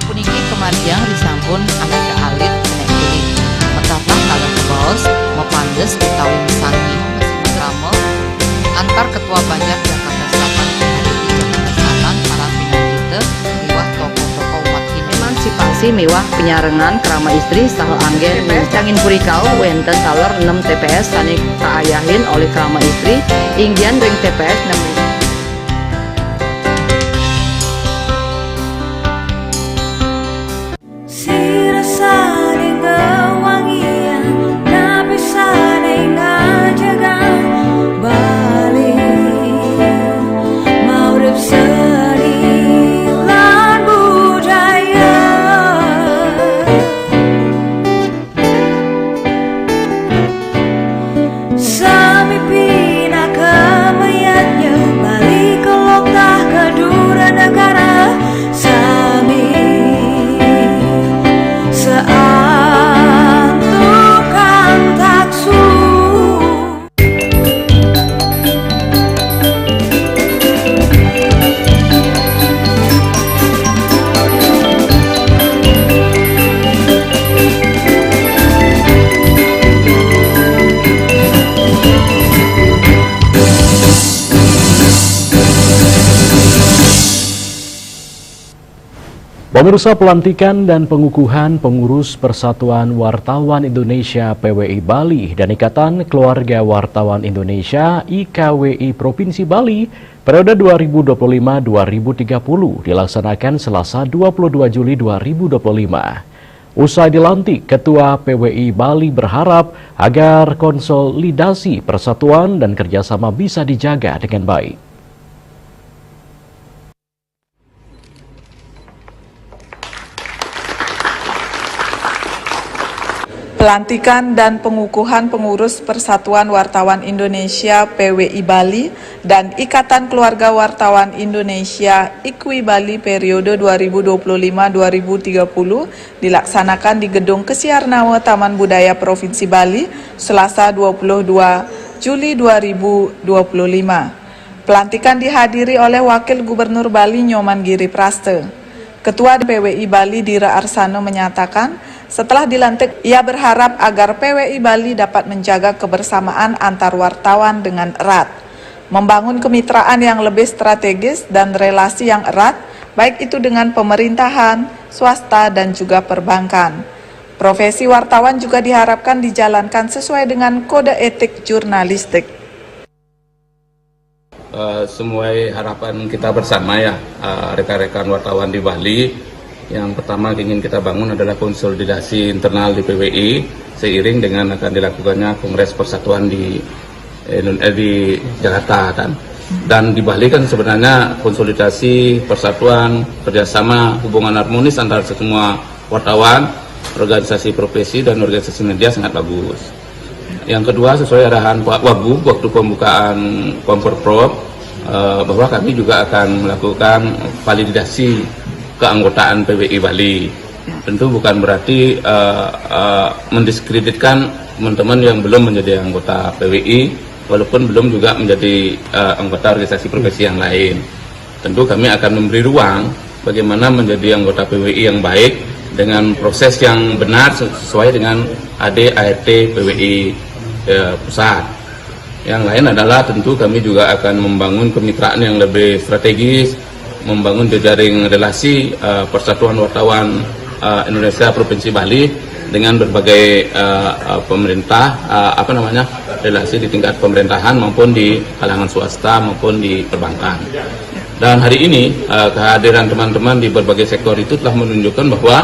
Puniki kemarjang disampun angkat ke alit menek kulit. Petapang kalau bos, mepandes utawi misangi mesin drama antar ketua Banjar Jakarta Selatan hari di Jakarta Selatan para pinangkita mewah tokoh-tokoh umat Hindu. Emansipasi mewah penyarengan kerama istri saha anggen TPS Cangin Purikau wenten saler 6 TPS sani kaayahin oleh kerama istri inggian ring TPS 6. Pemirsa, pelantikan dan pengukuhan pengurus Persatuan Wartawan Indonesia PWI Bali dan Ikatan Keluarga Wartawan Indonesia IKWI Provinsi Bali periode 2025-2030 dilaksanakan Selasa 22 Juli 2025. Usai dilantik, Ketua PWI Bali berharap agar konsolidasi persatuan dan kerjasama bisa dijaga dengan baik. Pelantikan dan pengukuhan pengurus Persatuan Wartawan Indonesia PWI Bali dan Ikatan Keluarga Wartawan Indonesia IKWI Bali periode 2025-2030 dilaksanakan di Gedung Kesiarnawa Taman Budaya Provinsi Bali Selasa 22 Juli 2025. Pelantikan dihadiri oleh Wakil Gubernur Bali Nyoman Giri Praste. Ketua PWI Bali Dira Arsano menyatakan setelah dilantik, ia berharap agar PWI Bali dapat menjaga kebersamaan antar wartawan dengan erat, membangun kemitraan yang lebih strategis dan relasi yang erat, baik itu dengan pemerintahan, swasta, dan juga perbankan. Profesi wartawan juga diharapkan dijalankan sesuai dengan kode etik jurnalistik. Semuai harapan kita bersama ya, rekan-rekan wartawan di Bali. Yang pertama ingin kita bangun adalah konsolidasi internal di PWI seiring dengan akan dilakukannya Kongres Persatuan di Jakarta kan. Dan di Bali kan sebenarnya konsolidasi persatuan, kerjasama, hubungan harmonis antara semua wartawan, organisasi profesi dan organisasi media sangat bagus. Yang kedua sesuai arahan Pak Wagub waktu pembukaan Komforprov, bahwa kami juga akan melakukan validasi keanggotaan PWI Bali. Tentu bukan berarti mendiskreditkan teman-teman yang belum menjadi anggota PWI, walaupun belum juga menjadi anggota organisasi profesi yang lain. Tentu kami akan memberi ruang bagaimana menjadi anggota PWI yang baik dengan proses yang benar sesuai dengan AD/ART PWI pusat. Yang lain adalah tentu kami juga akan membangun kemitraan yang lebih strategis, membangun jejaring relasi Persatuan Wartawan Indonesia Provinsi Bali dengan berbagai pemerintah, relasi di tingkat pemerintahan maupun di kalangan swasta maupun di perbankan. Dan hari ini kehadiran teman-teman di berbagai sektor itu telah menunjukkan bahwa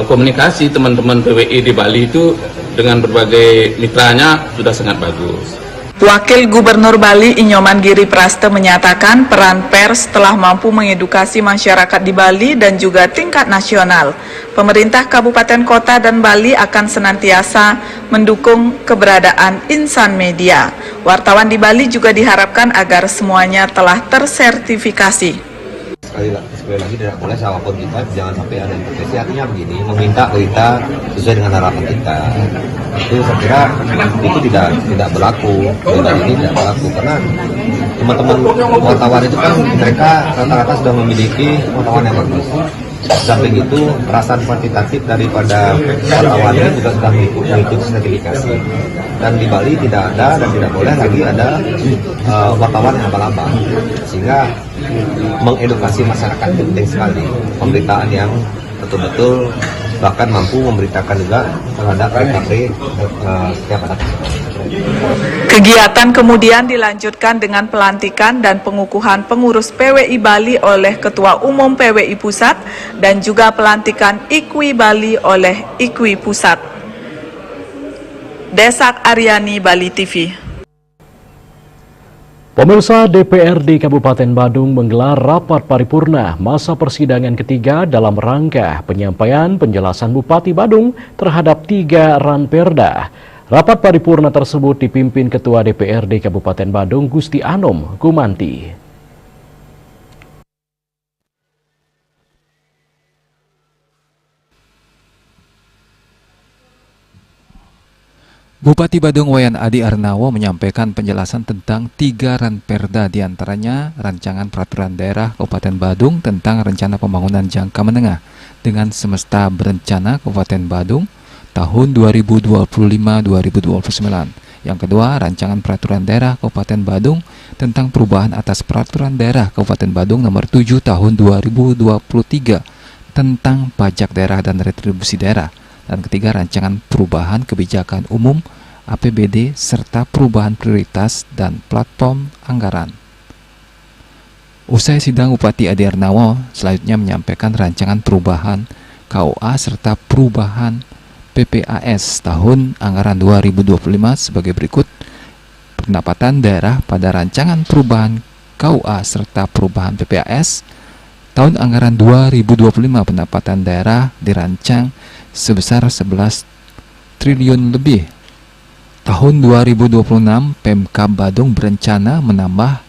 komunikasi teman-teman PWI di Bali itu dengan berbagai mitranya sudah sangat bagus. Wakil Gubernur Bali Inyoman Giri Praste menyatakan peran pers telah mampu mengedukasi masyarakat di Bali dan juga tingkat nasional. Pemerintah Kabupaten Kota dan Bali akan senantiasa mendukung keberadaan insan media. Wartawan di Bali juga diharapkan agar semuanya telah tersertifikasi. Sekali lagi tidak boleh siapapun kita, jangan sampai ada intervensi. Artinya begini, meminta berita sesuai dengan harapan kita, itu saya kira itu tidak berlaku. Ini tidak berlaku karena teman-teman wartawan itu kan mereka rata-rata sudah memiliki wartawan yang bagus. Samping itu perasaan kuantitatif daripada wartawan ini juga sudah mengikuti sertifikasi. Dan di Bali tidak ada dan tidak boleh lagi ada wartawan yang abal-abal, sehingga mengedukasi masyarakat itu penting sekali. Pemberitaan yang betul-betul bahkan mampu memberitakan juga terhadap PKP setiap ada. Kegiatan kemudian dilanjutkan dengan pelantikan dan pengukuhan pengurus PWI Bali oleh Ketua Umum PWI Pusat dan juga pelantikan IKWI Bali oleh IKWI Pusat. Desak Aryani, Bali TV. Pemirsa, DPRD Kabupaten Badung menggelar rapat paripurna masa persidangan ketiga dalam rangka penyampaian penjelasan Bupati Badung terhadap 3 ranperda. Rapat paripurna tersebut dipimpin Ketua DPRD Kabupaten Badung Gusti Anom Kumanti. Bupati Badung Wayan Adi Arnawo menyampaikan penjelasan tentang 3 ranperda, diantaranya Rancangan Peraturan Daerah Kabupaten Badung tentang Rencana Pembangunan Jangka Menengah dengan Semesta Berencana Kabupaten Badung tahun 2025-2029. Yang kedua, Rancangan Peraturan Daerah Kabupaten Badung tentang perubahan atas Peraturan Daerah Kabupaten Badung nomor 7 tahun 2023 tentang pajak daerah dan retribusi daerah. Dan ketiga, Rancangan Perubahan Kebijakan Umum APBD serta perubahan prioritas dan platform anggaran. Usai sidang, Bupati Adi Arnawo selanjutnya menyampaikan rancangan perubahan KUA serta perubahan PPAS tahun anggaran 2025 sebagai berikut. Pendapatan daerah pada rancangan perubahan KUA serta perubahan PPAS tahun anggaran 2025, pendapatan daerah dirancang sebesar 11 triliun lebih. Tahun 2026, Pemkab Badung berencana menambah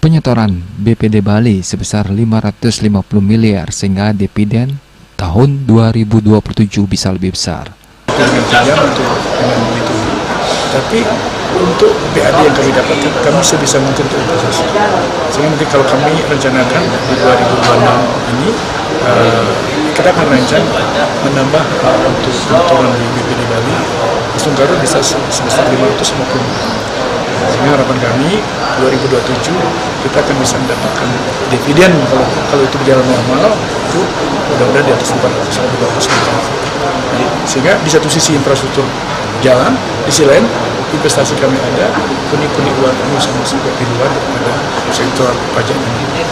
penyetoran BPD Bali sebesar 550 miliar sehingga dividen tahun 2027 bisa lebih besar. Tapi untuk PAD yang kami dapatkan, kami sebisa mungkin untuk investasi. Sehingga mungkin kalau kami rencanakan di 2026 ini, kita akan rencana menambah untuk penyetoran di BPD Bali, Sunggaru bisa sebesar 550. Sehingga harapan kami 2027 kita akan bisa mendapatkan dividen kalau itu berjalan normal itu mudah-mudahan di atas 400 miliar. Sehingga di satu sisi infrastruktur jalan, di sisi lain investasi kami ada, pundi-pundi uang kami bisa masuk di luar daripada sektor pajak ini.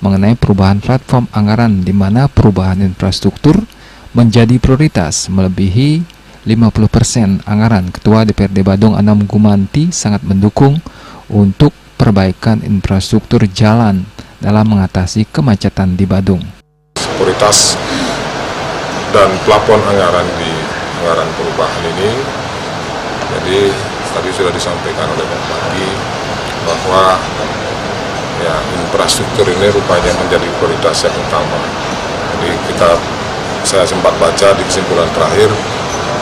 Mengenai perubahan platform anggaran di mana perubahan infrastruktur menjadi prioritas melebihi 50% anggaran, Ketua DPRD Badung Anom Gumanti sangat mendukung untuk perbaikan infrastruktur jalan dalam mengatasi kemacetan di Badung. Prioritas dan plafon anggaran di anggaran perubahan ini, jadi tadi sudah disampaikan oleh Pak Bupati bahwa ya infrastruktur ini rupanya menjadi prioritas yang utama. Jadi saya sempat baca di kesimpulan terakhir,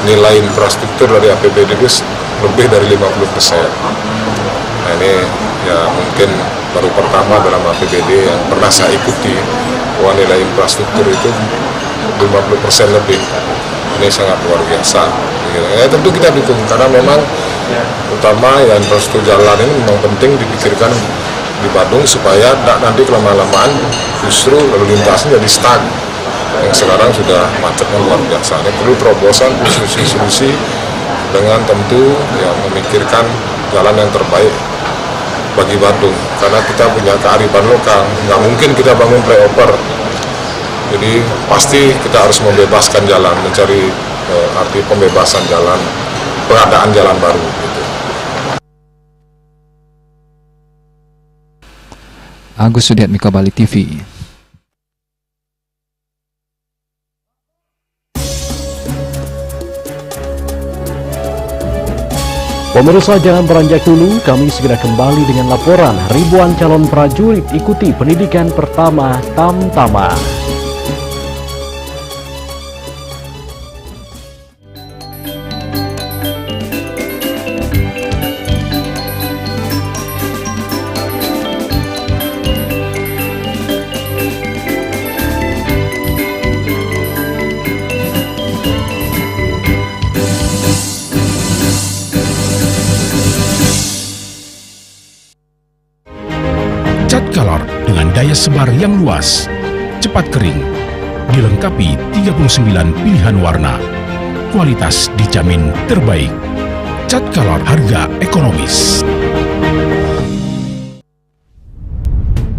nilai infrastruktur dari APBD itu lebih dari 50%. Nah ini ya mungkin baru pertama dalam APBD yang pernah saya ikuti bahwa nilai infrastruktur itu 50% lebih. Ini sangat luar biasa. Ya tentu kita dukung karena memang utama ya infrastruktur jalan ini memang penting dipikirkan di Badung supaya nanti kelama-lamaan justru lalu lintasnya jadi stuck. Yang sekarang sudah macetnya luar biasa. Ini perlu terobosan solusi-solusi dengan tentu ya memikirkan jalan yang terbaik bagi Badung karena kita punya kearifan lokal. Nggak mungkin kita bangun flyover. Jadi pasti kita harus membebaskan jalan, mencari arti pembebasan jalan, pengadaan jalan baru. Gitu. Agus Sudiatmika, Bali TV. Pemirsa, jangan beranjak dulu, kami segera kembali dengan laporan ribuan calon prajurit ikuti pendidikan pertama Tamtama. Cat Color dengan daya sebar yang luas, cepat kering, dilengkapi 39 pilihan warna, kualitas dijamin terbaik. Cat Color, harga ekonomis.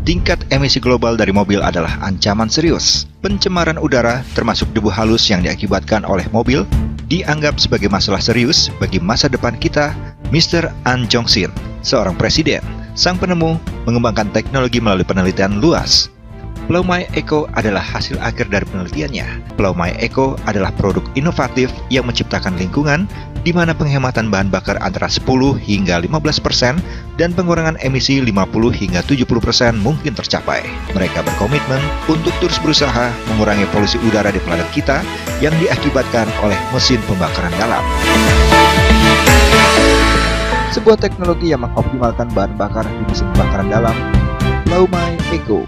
Tingkat emisi global dari mobil adalah ancaman serius. Pencemaran udara termasuk debu halus yang diakibatkan oleh mobil dianggap sebagai masalah serius bagi masa depan kita. Mr. An Jong-sin, seorang presiden, sang penemu, mengembangkan teknologi melalui penelitian luas. Plaumai Eco adalah hasil akhir dari penelitiannya. Plaumai Eco adalah produk inovatif yang menciptakan lingkungan di mana penghematan bahan bakar antara 10 hingga 15% dan pengurangan emisi 50 hingga 70% mungkin tercapai. Mereka berkomitmen untuk terus berusaha mengurangi polusi udara di planet kita yang diakibatkan oleh mesin pembakaran dalam. Sebuah teknologi yang mengoptimalkan bahan bakar di mesin pembakaran dalam, Plaumai Eco.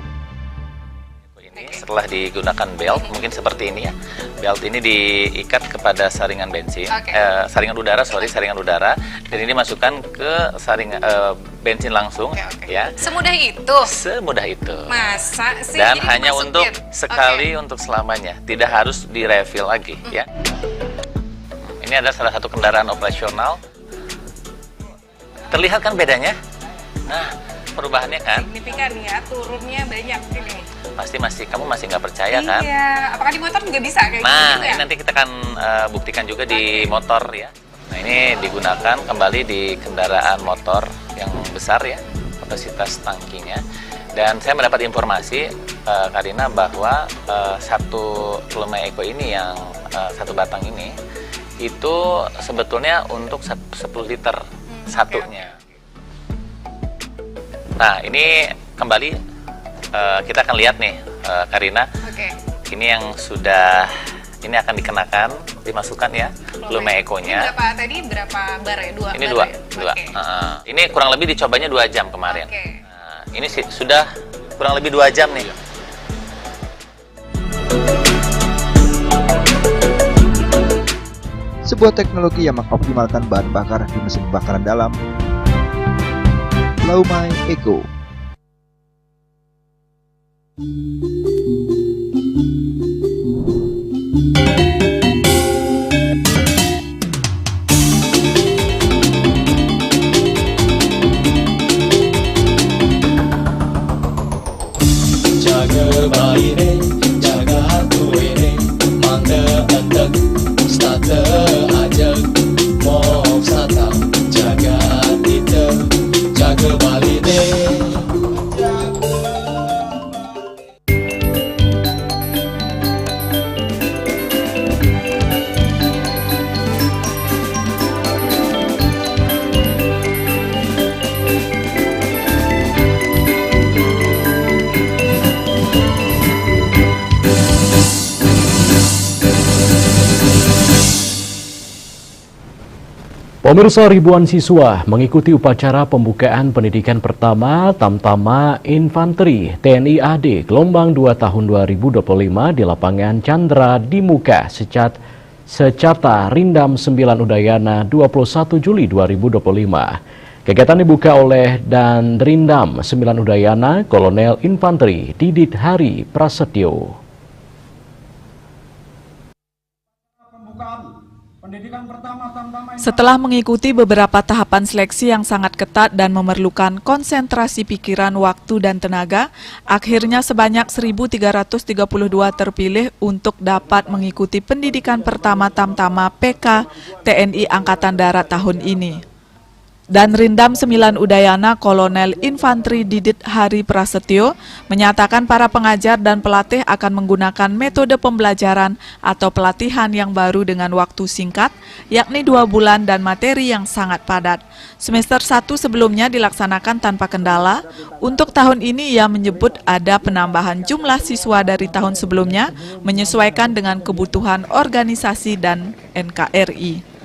Setelah digunakan belt, mungkin seperti ini ya. Belt ini diikat kepada saringan bensin, saringan udara, dan ini dimasukkan ke bensin langsung, ya. Semudah itu? Semudah itu. Masa sih? Dan jadi hanya dimasukin? untuk sekali, untuk selamanya, tidak harus di-refill lagi, ya. Ini adalah salah satu kendaraan operasional. Terlihat kan bedanya? Nah, perubahannya kan? Signifikan ya, turunnya banyak ini. Kamu masih nggak percaya kan? Iya, apakah di motor juga bisa kayak nah, gitu ya? ini nanti kita akan buktikan juga di motor ya. Nah, ini digunakan kembali di kendaraan motor yang besar ya, kapasitas tangkinya. Dan saya mendapat informasi, Karina, bahwa satu Plaumai Eco ini yang satu batang ini, itu sebetulnya untuk 10 liter satunya. Nah, ini kembali kita akan lihat nih, Karina. Ini yang sudah, ini akan dikenakan, dimasukkan ya, Plaumai Eco-nya. Berapa bar ya? Ini dua. Ini kurang lebih dicobanya 2 jam kemarin. Nah, ini sudah kurang lebih 2 jam nih. Sebuah teknologi yang mengoptimalkan bahan bakar di mesin pembakaran dalam, Plaumai Eco. Jaga bayi ni, jaga hatu ini, mangga entek, stata aja, mok sata, jaga kita, jaga bali ni. Pemirsa, ribuan siswa mengikuti upacara pembukaan pendidikan pertama Tamtama Infanteri TNI AD gelombang 2 tahun 2025 di lapangan Chandra di Muka Secata Rindam 9 Udayana 21 Juli 2025. Kegiatan dibuka oleh Dan Rindam 9 Udayana Kolonel Infanteri Didit Hari Prasetyo. Setelah mengikuti beberapa tahapan seleksi yang sangat ketat dan memerlukan konsentrasi pikiran, waktu, dan tenaga, akhirnya sebanyak 1.332 terpilih untuk dapat mengikuti pendidikan pertama Tamtama PK TNI Angkatan Darat tahun ini. Dan Rindam 9 Udayana Kolonel Infanteri Didit Hari Prasetyo menyatakan para pengajar dan pelatih akan menggunakan metode pembelajaran atau pelatihan yang baru dengan waktu singkat, yakni 2 bulan dan materi yang sangat padat. Semester 1 sebelumnya dilaksanakan tanpa kendala. Untuk tahun ini ia menyebut ada penambahan jumlah siswa dari tahun sebelumnya menyesuaikan dengan kebutuhan organisasi dan NKRI.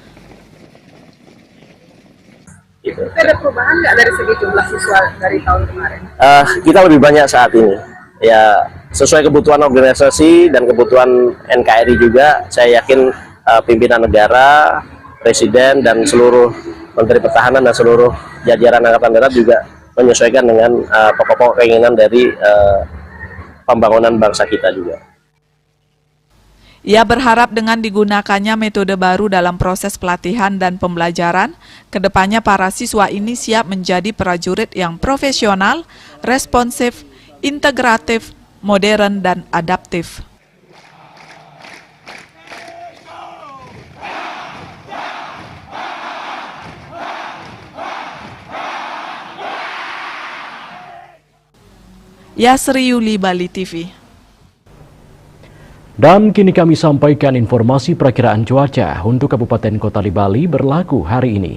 Ada perubahan nggak dari segi jumlah siswa dari tahun kemarin? Kita lebih banyak saat ini, ya sesuai kebutuhan organisasi dan kebutuhan NKRI juga. Saya yakin pimpinan negara, presiden dan seluruh menteri pertahanan dan seluruh jajaran Angkatan Darat juga menyesuaikan dengan pokok-pokok keinginan dari pembangunan bangsa kita juga. Ia berharap dengan digunakannya metode baru dalam proses pelatihan dan pembelajaran, kedepannya para siswa ini siap menjadi prajurit yang profesional, responsif, integratif, modern, dan adaptif. Yasri Yuli, Bali TV. Dan kini kami sampaikan informasi perakiraan cuaca untuk Kabupaten Kota di Bali berlaku hari ini.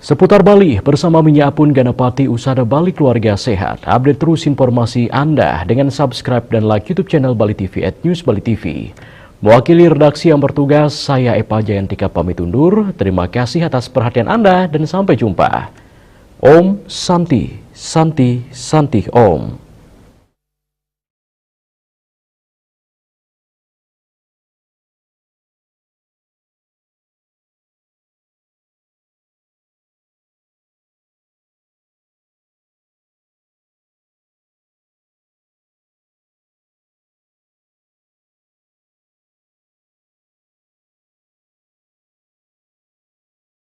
Seputar Bali bersama Minyapun Ganapati Usada Bali Keluarga Sehat. Update terus informasi Anda dengan subscribe dan like YouTube channel Bali TV @newsbali.tv. Mewakili redaksi yang bertugas, saya Epa Jayantika pamit undur. Terima kasih atas perhatian Anda dan sampai jumpa. Om Santi, Santi, Santi Om.